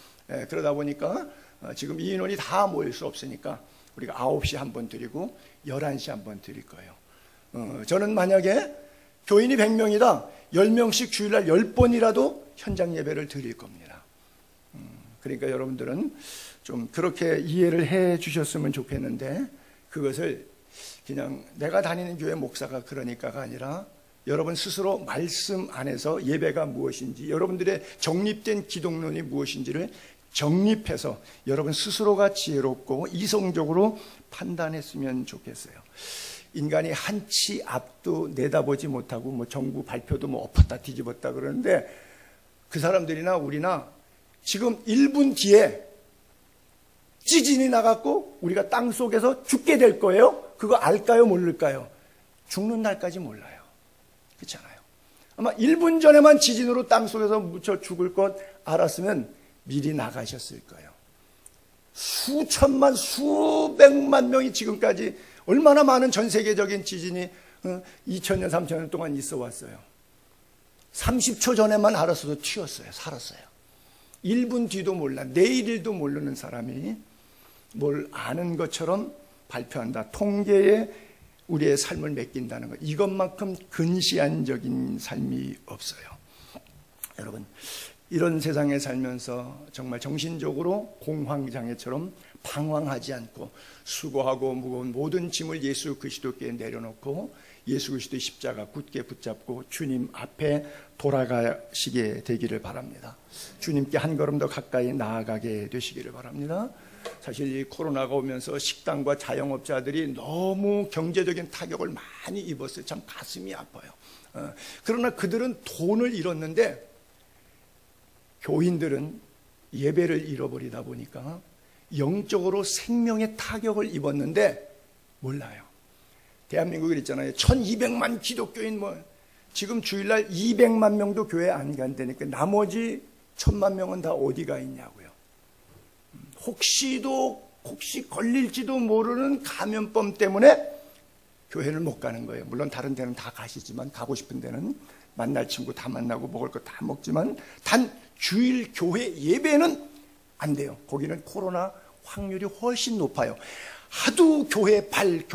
그러다 보니까 지금 이 인원이 다 모일 수 없으니까 우리가 9시 한 번 드리고 11시 한 번 드릴 거예요. 저는 만약에 교인이 100명이다, 10명씩 주일날 10번이라도 현장 예배를 드릴 겁니다. 그러니까 여러분들은 좀 그렇게 이해를 해 주셨으면 좋겠는데, 그것을 그냥 내가 다니는 교회 목사가 그러니까가 아니라 여러분 스스로 말씀 안에서 예배가 무엇인지, 여러분들의 정립된 기독론이 무엇인지를 정립해서 여러분 스스로가 지혜롭고 이성적으로 판단했으면 좋겠어요. 인간이 한치 앞도 내다보지 못하고 뭐 정부 발표도 뭐 엎었다 뒤집었다 그러는데, 그 사람들이나 우리나 지금 1분 뒤에 지진이 나갖고 우리가 땅 속에서 죽게 될 거예요. 그거 알까요, 모를까요? 죽는 날까지 몰라요. 그렇잖아요. 아마 1분 전에만 지진으로 땅 속에서 묻혀 죽을 것 알았으면 미리 나가셨을 거예요. 수천만, 수백만 명이 지금까지 얼마나 많은 전 세계적인 지진이 2000년, 3000년 동안 있어 왔어요. 30초 전에만 알았어도 튀었어요. 살았어요. 1분 뒤도 몰라, 내일일도 모르는 사람이 뭘 아는 것처럼 발표한다. 통계에 우리의 삶을 맡긴다는 것, 이것만큼 근시안적인 삶이 없어요. 여러분, 이런 세상에 살면서 정말 정신적으로 공황장애처럼 방황하지 않고 수고하고 무거운 모든 짐을 예수 그리스도께 내려놓고 예수 그리스도의 십자가 굳게 붙잡고 주님 앞에 돌아가시게 되기를 바랍니다. 주님께 한 걸음 더 가까이 나아가게 되시기를 바랍니다. 사실 이 코로나가 오면서 식당과 자영업자들이 너무 경제적인 타격을 많이 입었어요. 참 가슴이 아파요. 그러나 그들은 돈을 잃었는데 교인들은 예배를 잃어버리다 보니까 영적으로 생명의 타격을 입었는데 몰라요. 대한민국에 있잖아요. 1200만 기독교인, 지금 주일날 200만 명도 교회 안 간다니까 나머지 1000만 명은 다 어디가 있냐고요. 혹시 걸릴지도 모르는 감염병 때문에 교회를 못 가는 거예요. 물론 다른 데는 다 가시지만, 가고 싶은 데는 만날 친구 다 만나고 먹을 거 다 먹지만 단 주일 교회 예배는 안 돼요. 거기는 코로나 확률이 훨씬 높아요. 하도 교회 발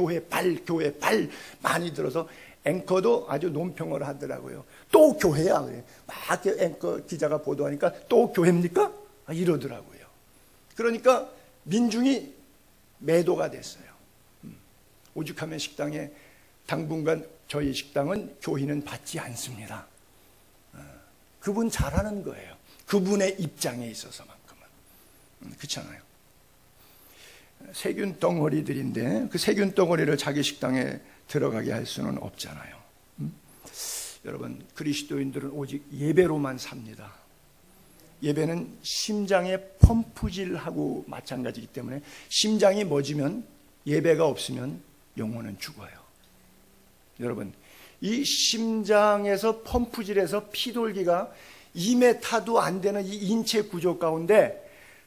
많이 들어서 앵커도 아주 논평을 하더라고요. 또 교회야 그래. 막 앵커 기자가 보도하니까 또 교회입니까? 이러더라고요. 그러니까 민중이 매도가 됐어요. 오죽하면 식당에 당분간 저희 식당은 교인은 받지 않습니다. 그분 잘하는 거예요. 그분의 입장에 있어서만큼은. 그렇잖아요. 세균 덩어리들인데 그 세균 덩어리를 자기 식당에 들어가게 할 수는 없잖아요. 여러분, 그리스도인들은 오직 예배로만 삽니다. 예배는 심장의 펌프질하고 마찬가지이기 때문에 심장이 멎으면, 예배가 없으면 영혼은 죽어요. 여러분, 이 심장에서 펌프질해서 피돌기가 2m도 안 되는 이 인체 구조 가운데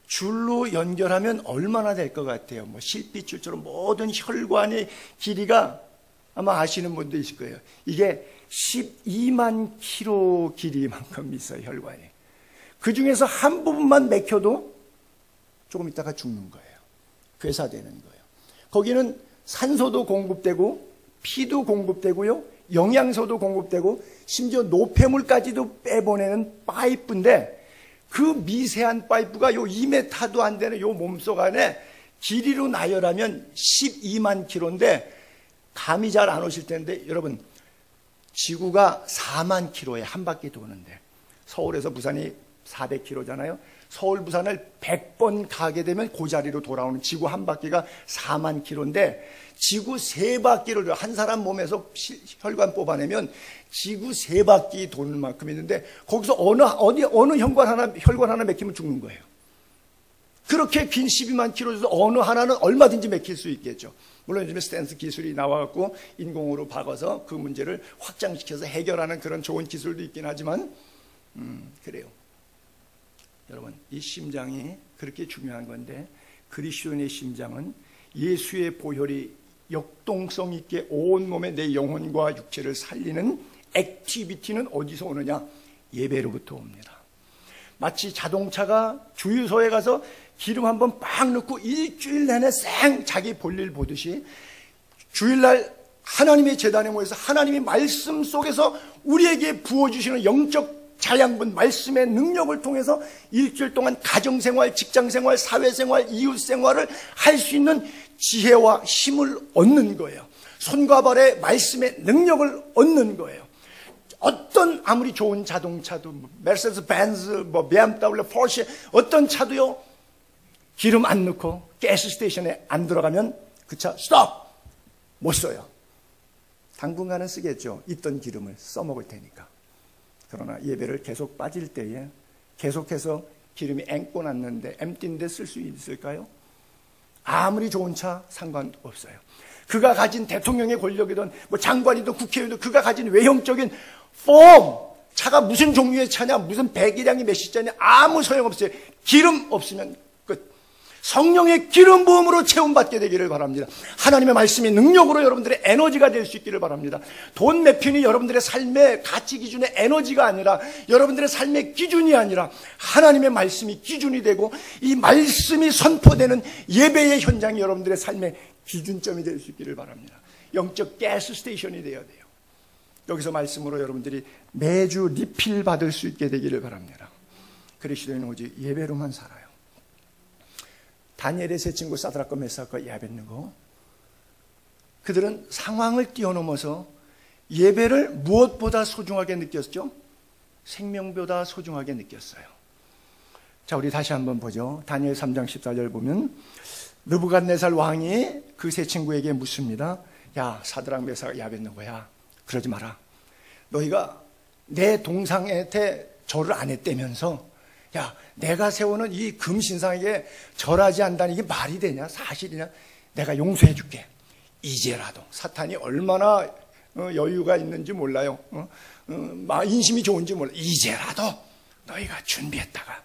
줄로 연결하면 얼마나 될 것 같아요? 실핏줄처럼 모든 혈관의 길이가 아마 아시는 분도 있을 거예요. 이게 12만 킬로 길이만큼 있어요, 혈관이. 그 중에서 한 부분만 막혀도 조금 있다가 죽는 거예요. 괴사되는 거예요. 거기는 산소도 공급되고 피도 공급되고요, 영양소도 공급되고 심지어 노폐물까지도 빼보내는 파이프인데, 그 미세한 파이프가 요 2m도 안 되는 요 몸속 안에 길이로 나열하면 12만 킬로인데 감이 잘 안 오실 텐데, 여러분, 지구가 4만 킬로에 한 바퀴 도는데, 서울에서 부산이 400킬로잖아요. 서울 부산을 100번 가게 되면 그 자리로 돌아오는 지구 한 바퀴가 4만 킬로인데, 지구 3바퀴를 한 사람 몸에서 혈관 뽑아내면 지구 3바퀴 도는 만큼 있는데, 거기서 어느 혈관 하나 막히면 죽는 거예요. 그렇게 긴 12만 킬로에서 어느 하나는 얼마든지 맥힐 수 있겠죠. 물론 요즘에 스탠스 기술이 나와갖고 인공으로 박아서 그 문제를 확장시켜서 해결하는 그런 좋은 기술도 있긴 하지만 그래요. 여러분, 이 심장이 그렇게 중요한 건데 그리스도인의 심장은 예수의 보혈이 역동성 있게 온몸에 내 영혼과 육체를 살리는 액티비티는 어디서 오느냐? 예배로부터 옵니다. 마치 자동차가 주유소에 가서 기름 한번 빡 넣고 일주일 내내 쌩 자기 볼일 보듯이 주일날 하나님의 제단에 모여서 하나님의 말씀 속에서 우리에게 부어주시는 영적 자양분 말씀의 능력을 통해서 일주일 동안 가정생활, 직장생활, 사회생활, 이웃생활을 할 수 있는 지혜와 힘을 얻는 거예요. 손과 발의 말씀의 능력을 얻는 거예요. 어떤 아무리 좋은 자동차도 메르세데스 벤츠, BMW, 포르쉐 어떤 차도요 기름 안 넣고 가스 스테이션에 안 들어가면 그 차 스톱! 못 써요. 당분간은 쓰겠죠. 있던 기름을 써먹을 테니까. 그러나 예배를 계속 빠질 때에 계속해서 기름이 앵꼬 났는데 엠띠인데 쓸 수 있을까요? 아무리 좋은 차 상관없어요. 그가 가진 대통령의 권력이든 장관이든 국회의원이든 그가 가진 외형적인 폼, 차가 무슨 종류의 차냐, 무슨 배기량이 몇시짜냐 아무 소용없어요. 기름 없으면 끝. 성령의 기름 부음으로 채움받게 되기를 바랍니다. 하나님의 말씀이 능력으로 여러분들의 에너지가 될 수 있기를 바랍니다. 돈 몇 푼이 여러분들의 삶의 가치 기준의 에너지가 아니라 여러분들의 삶의 기준이 아니라 하나님의 말씀이 기준이 되고 이 말씀이 선포되는 예배의 현장이 여러분들의 삶의 기준점이 될 수 있기를 바랍니다. 영적 가스 스테이션이 되어야 돼요. 여기서 말씀으로 여러분들이 매주 리필 받을 수 있게 되기를 바랍니다. 그리스도인은 오직 예배로만 살아요. 다니엘의 세 친구 사드락과 메삭과 아벳느고 그들은 상황을 뛰어넘어서 예배를 무엇보다 소중하게 느꼈죠? 생명보다 소중하게 느꼈어요. 자, 우리 다시 한번 보죠. 다니엘 3장 14절 보면 느부갓네살 왕이 그 세 친구에게 묻습니다. 야, 사드락 메삭 아벳느고야, 그러지 마라. 너희가 내 동상한테 절을 안 했다면서 야, 내가 세우는 이 금신상에게 절하지 않다니 이게 말이 되냐? 사실이냐? 내가 용서해 줄게. 이제라도. 사탄이 얼마나 여유가 있는지 몰라요. 인심이 좋은지 몰라요. 이제라도 너희가 준비했다가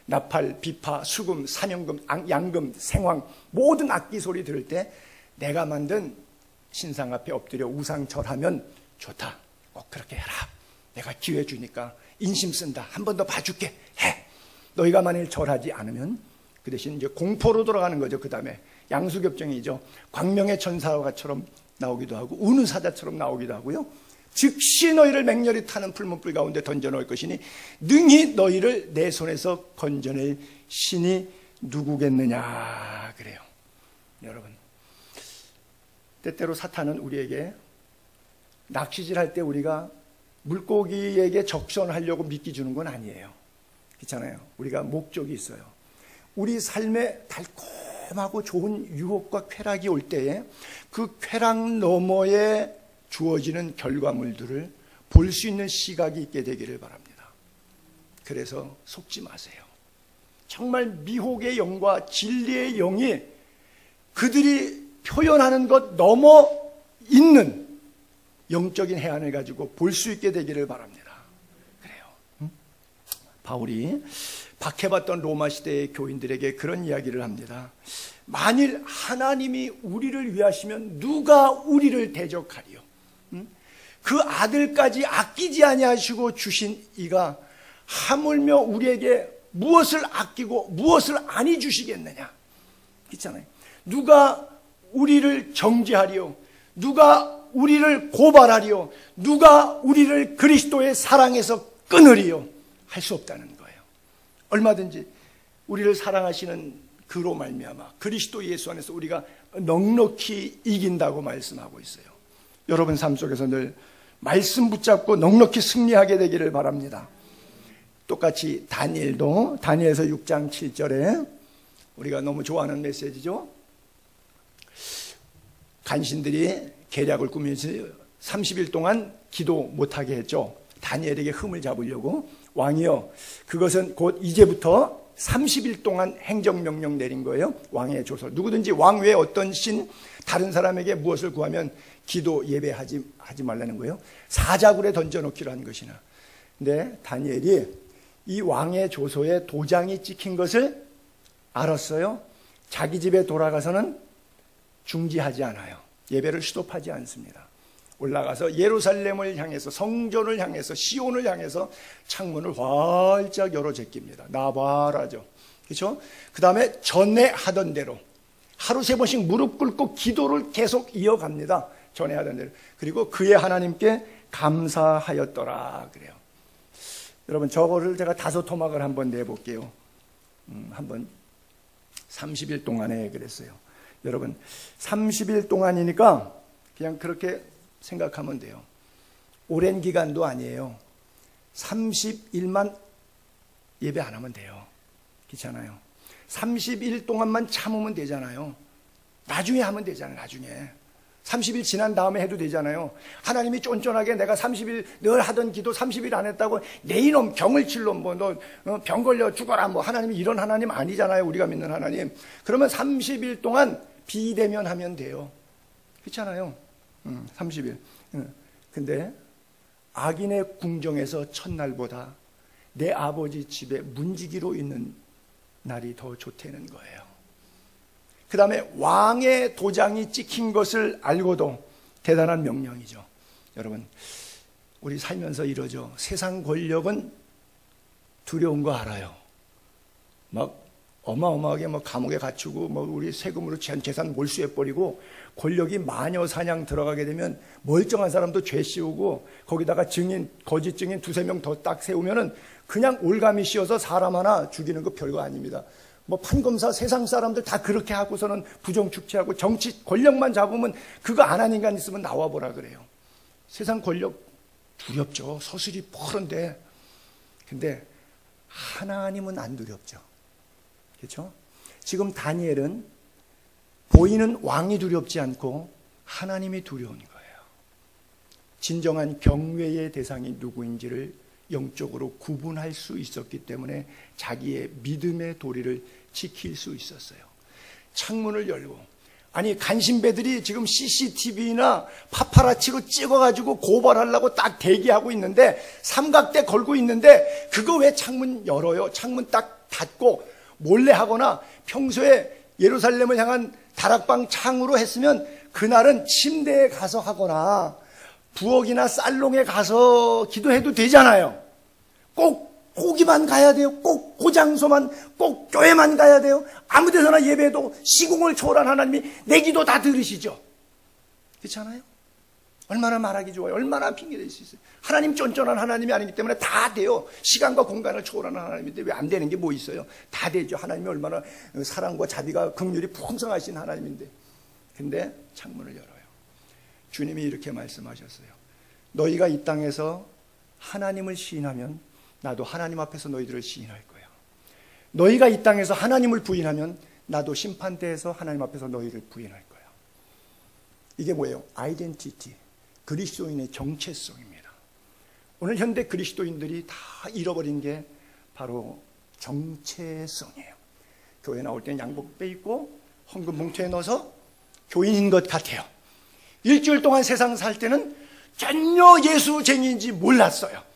나팔, 비파, 수금, 사명금, 양금, 생황 모든 악기 소리 들을 때 내가 만든 신상 앞에 엎드려 우상 절하면 좋다. 꼭 그렇게 해라. 내가 기회 주니까 인심 쓴다. 한 번 더 봐줄게. 해. 너희가 만일 절하지 않으면 그 대신 이제 공포로 돌아가는 거죠. 그 다음에 양수겹정이죠. 광명의 천사처럼 나오기도 하고 우는 사자처럼 나오기도 하고요. 즉시 너희를 맹렬히 타는 풀문불 가운데 던져놓을 것이니 능히 너희를 내 손에서 건져낼 신이 누구겠느냐 그래요. 여러분, 때때로 사탄은 우리에게 낚시질할 때 우리가 물고기에게 적선하려고 미끼 주는 건 아니에요. 그렇잖아요. 우리가 목적이 있어요. 우리 삶에 달콤하고 좋은 유혹과 쾌락이 올 때에 그 쾌락 너머에 주어지는 결과물들을 볼 수 있는 시각이 있게 되기를 바랍니다. 그래서 속지 마세요. 정말 미혹의 영과 진리의 영이 그들이 표현하는 것 넘어 있는 영적인 해안을 가지고 볼 수 있게 되기를 바랍니다. 그래요. 바울이 박해받던 로마 시대의 교인들에게 그런 이야기를 합니다. 만일 하나님이 우리를 위하시면 누가 우리를 대적하리요? 그 아들까지 아끼지 아니하시고 주신 이가 하물며 우리에게 무엇을 아끼고 무엇을 아니 주시겠느냐? 그렇잖아요. 누가 우리를 정죄하리요? 누가 우리를 고발하리요? 누가 우리를 그리스도의 사랑에서 끊으리요? 할 수 없다는 거예요. 얼마든지 우리를 사랑하시는 그로 말미암아 그리스도 예수 안에서 우리가 넉넉히 이긴다고 말씀하고 있어요. 여러분 삶 속에서 늘 말씀 붙잡고 넉넉히 승리하게 되기를 바랍니다. 똑같이 다니엘도 다니엘서 6장 7절에 우리가 너무 좋아하는 메시지죠. 간신들이 계략을 꾸미면서 30일 동안 기도 못하게 했죠. 다니엘에게 흠을 잡으려고. 왕이여, 그것은 곧 이제부터 30일 동안 행정명령 내린 거예요. 왕의 조서. 누구든지 왕 외에 어떤 신 다른 사람에게 무엇을 구하면 기도 예배하지 말라는 거예요. 사자굴에 던져놓기로 한 것이나. 근데 다니엘이 이 왕의 조서에 도장이 찍힌 것을 알았어요. 자기 집에 돌아가서는 중지하지 않아요. 예배를 스톱하지 않습니다. 올라가서 예루살렘을 향해서, 성전을 향해서, 시온을 향해서 창문을 활짝 열어 제낍니다. 나바라죠. 그렇죠? 그 다음에 전에 하던 대로 하루 3번씩 무릎 꿇고 기도를 계속 이어갑니다. 전에 하던 대로. 그리고 그의 하나님께 감사하였더라 그래요. 여러분, 저거를 제가 5토막을 한번 내볼게요. 한번 30일 동안에 그랬어요. 여러분, 30일 동안이니까 그냥 그렇게 생각하면 돼요. 오랜 기간도 아니에요. 30일만 예배 안 하면 돼요. 그렇잖아요. 30일 동안만 참으면 되잖아요. 나중에 하면 되잖아요. 나중에 30일 지난 다음에 해도 되잖아요. 하나님이 쫀쫀하게 내가 30일 늘 하던 기도 30일 안 했다고 내 이놈 병을 칠 놈 뭐 너 병 걸려 죽어라 뭐 하나님이 이런 하나님 아니잖아요. 우리가 믿는 하나님. 그러면 30일 동안 비대면하면 돼요. 그렇잖아요. 30일. 근데 악인의 궁정에서 첫날보다 내 아버지 집에 문지기로 있는 날이 더 좋다는 거예요. 그 다음에 왕의 도장이 찍힌 것을 알고도 대단한 명령이죠. 여러분, 우리 살면서 이러죠. 세상 권력은 두려운 거 알아요. 막 어마어마하게 뭐 감옥에 갇히고 뭐 우리 세금으로 재산 몰수해버리고 권력이 마녀 사냥 들어가게 되면 멀쩡한 사람도 죄 씌우고 거기다가 증인, 거짓 증인 2-3명 더 딱 세우면은 그냥 올가미 씌워서 사람 하나 죽이는 거 별거 아닙니다. 뭐 판검사 세상 사람들 다 그렇게 하고서는 부정축제하고 정치 권력만 잡으면 그거 안 하는 인간 있으면 나와보라 그래요. 세상 권력 두렵죠. 서슬이 푸른데. 근데 하나님은 안 두렵죠. 그렇죠? 지금 다니엘은 보이는 왕이 두렵지 않고 하나님이 두려운 거예요. 진정한 경외의 대상이 누구인지를 영적으로 구분할 수 있었기 때문에 자기의 믿음의 도리를 지킬 수 있었어요. 창문을 열고, 아니 간신배들이 지금 CCTV나 파파라치로 찍어가지고 고발하려고 딱 대기하고 있는데 삼각대 걸고 있는데 그거 왜 창문 열어요? 창문 딱 닫고 몰래 하거나 평소에 예루살렘을 향한 다락방 창으로 했으면 그날은 침대에 가서 하거나 부엌이나 살롱에 가서 기도해도 되잖아요. 꼭 거기만 가야 돼요. 꼭 그 장소만, 꼭 교회만 가야 돼요. 아무 데서나 예배해도 시공을 초월한 하나님이 내 기도 다 들으시죠. 그렇잖아요? 얼마나 말하기 좋아요. 얼마나 핑계댈 수 있어요. 하나님 쫀쫀한 하나님이 아니기 때문에 다 돼요. 시간과 공간을 초월하는 하나님인데 왜 안 되는 게 뭐 있어요? 다 되죠. 하나님이 얼마나 사랑과 자비가 긍휼이 풍성하신 하나님인데. 근데 창문을 열어요. 주님이 이렇게 말씀하셨어요. 너희가 이 땅에서 하나님을 시인하면 나도 하나님 앞에서 너희들을 시인할 거야. 너희가 이 땅에서 하나님을 부인하면 나도 심판대에서 하나님 앞에서 너희를 부인할 거야. 이게 뭐예요? 아이덴티티, 그리스도인의 정체성입니다. 오늘 현대 그리스도인들이 다 잃어버린 게 바로 정체성이에요. 교회 나올 때는 양복 빼입고 헌금 봉투에 넣어서 교인인 것 같아요. 일주일 동안 세상 살 때는 전혀 예수쟁이인지 몰랐어요.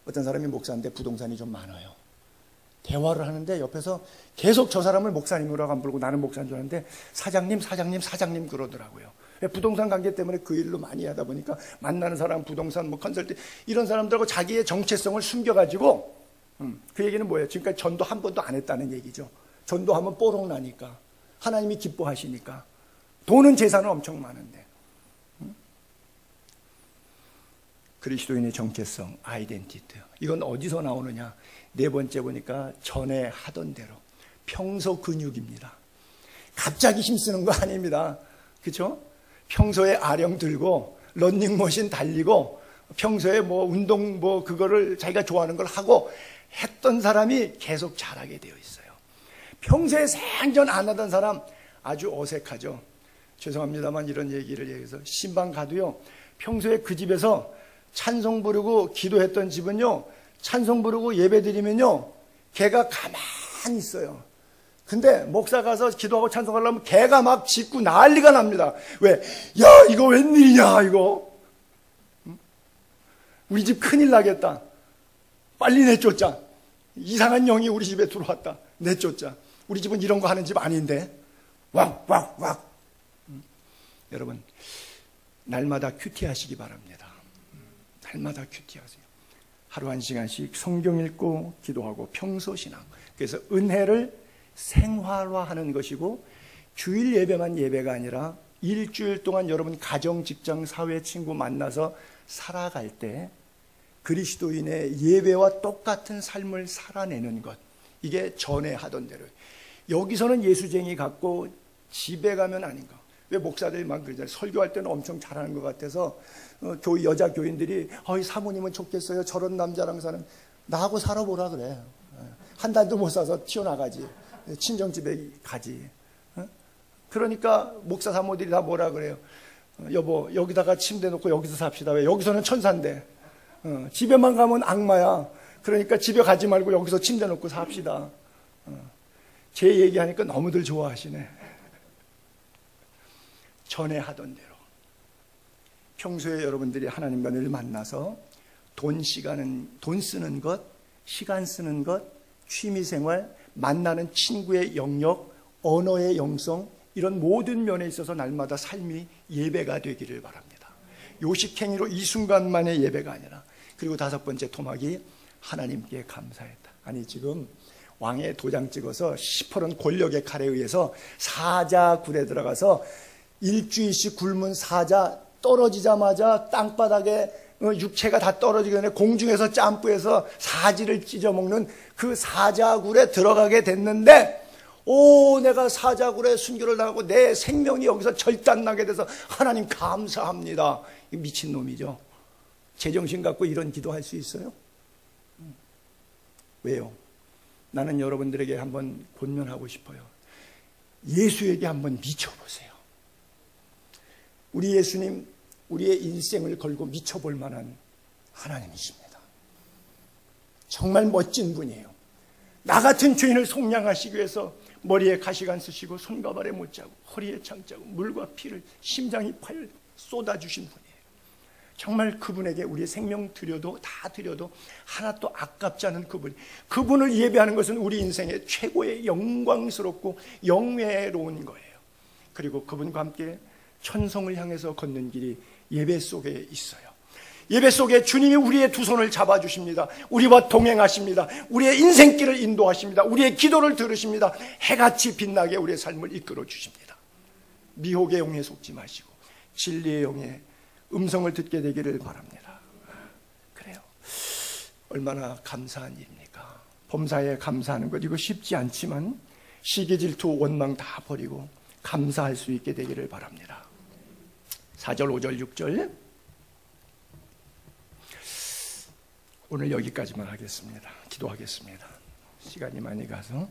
어떤 사람이 목사인데 부동산이 좀 많아요. 대화를 하는데 옆에서 계속 저 사람을 목사님으로 안 부르고 나는 목사인 줄 알았는데 사장님 그러더라고요. 부동산 관계 때문에 그 일로 많이 하다 보니까 만나는 사람, 부동산, 뭐 컨설팅 이런 사람들하고 자기의 정체성을 숨겨가지고 그 얘기는 뭐예요? 지금까지 전도 한 번도 안 했다는 얘기죠. 전도하면 뽀록 나니까 하나님이 기뻐하시니까 돈은 재산은 엄청 많은데 그리스도인의 정체성, 아이덴티티. 이건 어디서 나오느냐? 4번째 보니까 전에 하던 대로 평소 근육입니다. 갑자기 힘쓰는 거 아닙니다. 그렇죠? 평소에 아령 들고 런닝머신 달리고 평소에 뭐 운동 뭐 그거를 자기가 좋아하는 걸 하고 했던 사람이 계속 잘하게 되어 있어요. 평소에 생전 안 하던 사람 아주 어색하죠. 죄송합니다만 이런 얘기를 얘기해서 신방 가도요. 평소에 그 집에서 찬송 부르고 기도했던 집은요. 찬송 부르고 예배 드리면요, 개가 가만히 있어요. 근데 목사 가서 기도하고 찬송하려면 개가 막 짖고 난리가 납니다. 왜? 야, 이거 웬일이냐, 이거. 우리 집 큰일 나겠다. 빨리 내쫓자. 이상한 영이 우리 집에 들어왔다. 내쫓자. 우리 집은 이런 거 하는 집 아닌데. 왁, 왁, 왁. 여러분, 날마다 큐티하시기 바랍니다. 날마다 큐티하세요. 하루 한 시간씩 성경 읽고 기도하고 평소신앙. 그래서 은혜를 생활화하는 것이고, 주일 예배만 예배가 아니라 일주일 동안 여러분 가정, 직장, 사회, 친구 만나서 살아갈 때 그리스도인의 예배와 똑같은 삶을 살아내는 것, 이게 전에 하던 대로. 여기서는 예수쟁이 같고 집에 가면 아닌가. 왜 목사들이 막 그러잖아요. 설교할 때는 엄청 잘하는 것 같아서 여자 교인들이 사모님은 좋겠어요. 저런 남자랑 사는, 나하고 살아보라 그래. 한 달도 못 사서 튀어나가지. 친정집에 가지. 그러니까 목사 사모들이 다 뭐라 그래요. 여보, 여기다가 침대 놓고 여기서 삽시다. 왜? 여기서는 천사인데. 집에만 가면 악마야. 그러니까 집에 가지 말고 여기서 침대 놓고 삽시다. 제 얘기하니까 너무들 좋아하시네. 전에 하던 대로 평소에 여러분들이 하나님과 늘 만나서 돈 쓰는 것, 시간 쓰는 것, 취미생활, 만나는 친구의 영역, 언어의 영성, 이런 모든 면에 있어서 날마다 삶이 예배가 되기를 바랍니다. 요식행위로 이 순간만의 예배가 아니라. 그리고 5번째 토막이 하나님께 감사했다. 아니, 지금 왕의 도장 찍어서 시퍼런 권력의 칼에 의해서 사자굴에 들어가서 일주일씩 굶은 사자, 떨어지자마자 땅바닥에 육체가 다 떨어지기 전에 공중에서 점프해서 사지를 찢어먹는 그 사자굴에 들어가게 됐는데, 내가 사자굴에 순교를 당하고 내 생명이 여기서 절단나게 돼서 하나님 감사합니다. 미친놈이죠. 제정신 갖고 이런 기도할 수 있어요? 왜요? 나는 여러분들에게 한번 권면하고 싶어요. 예수에게 한번 미쳐보세요. 우리 예수님, 우리의 인생을 걸고 미쳐볼 만한 하나님이십니다. 정말 멋진 분이에요. 나 같은 죄인을 속량하시기 위해서 머리에 가시관 쓰시고 손과 발에 못자고 허리에 창자고 물과 피를 심장이 파열 쏟아주신 분이에요. 정말 그분에게 우리의 생명 드려도 다 드려도 하나도 아깝지 않은 그분을 예배하는 것은 우리 인생의 최고의 영광스럽고 영예로운 거예요. 그리고 그분과 함께 천성을 향해서 걷는 길이 예배 속에 있어요. 예배 속에 주님이 우리의 두 손을 잡아주십니다. 우리와 동행하십니다. 우리의 인생길을 인도하십니다. 우리의 기도를 들으십니다. 해같이 빛나게 우리의 삶을 이끌어 주십니다. 미혹의 영에 속지 마시고 진리의 영에 음성을 듣게 되기를 바랍니다. 그래요. 얼마나 감사한 일입니까? 범사에 감사하는 것, 이거 쉽지 않지만 시기, 질투, 원망 다 버리고 감사할 수 있게 되기를 바랍니다. 4절, 5절, 6절 오늘 여기까지만 하겠습니다. 기도하겠습니다. 시간이 많이 가서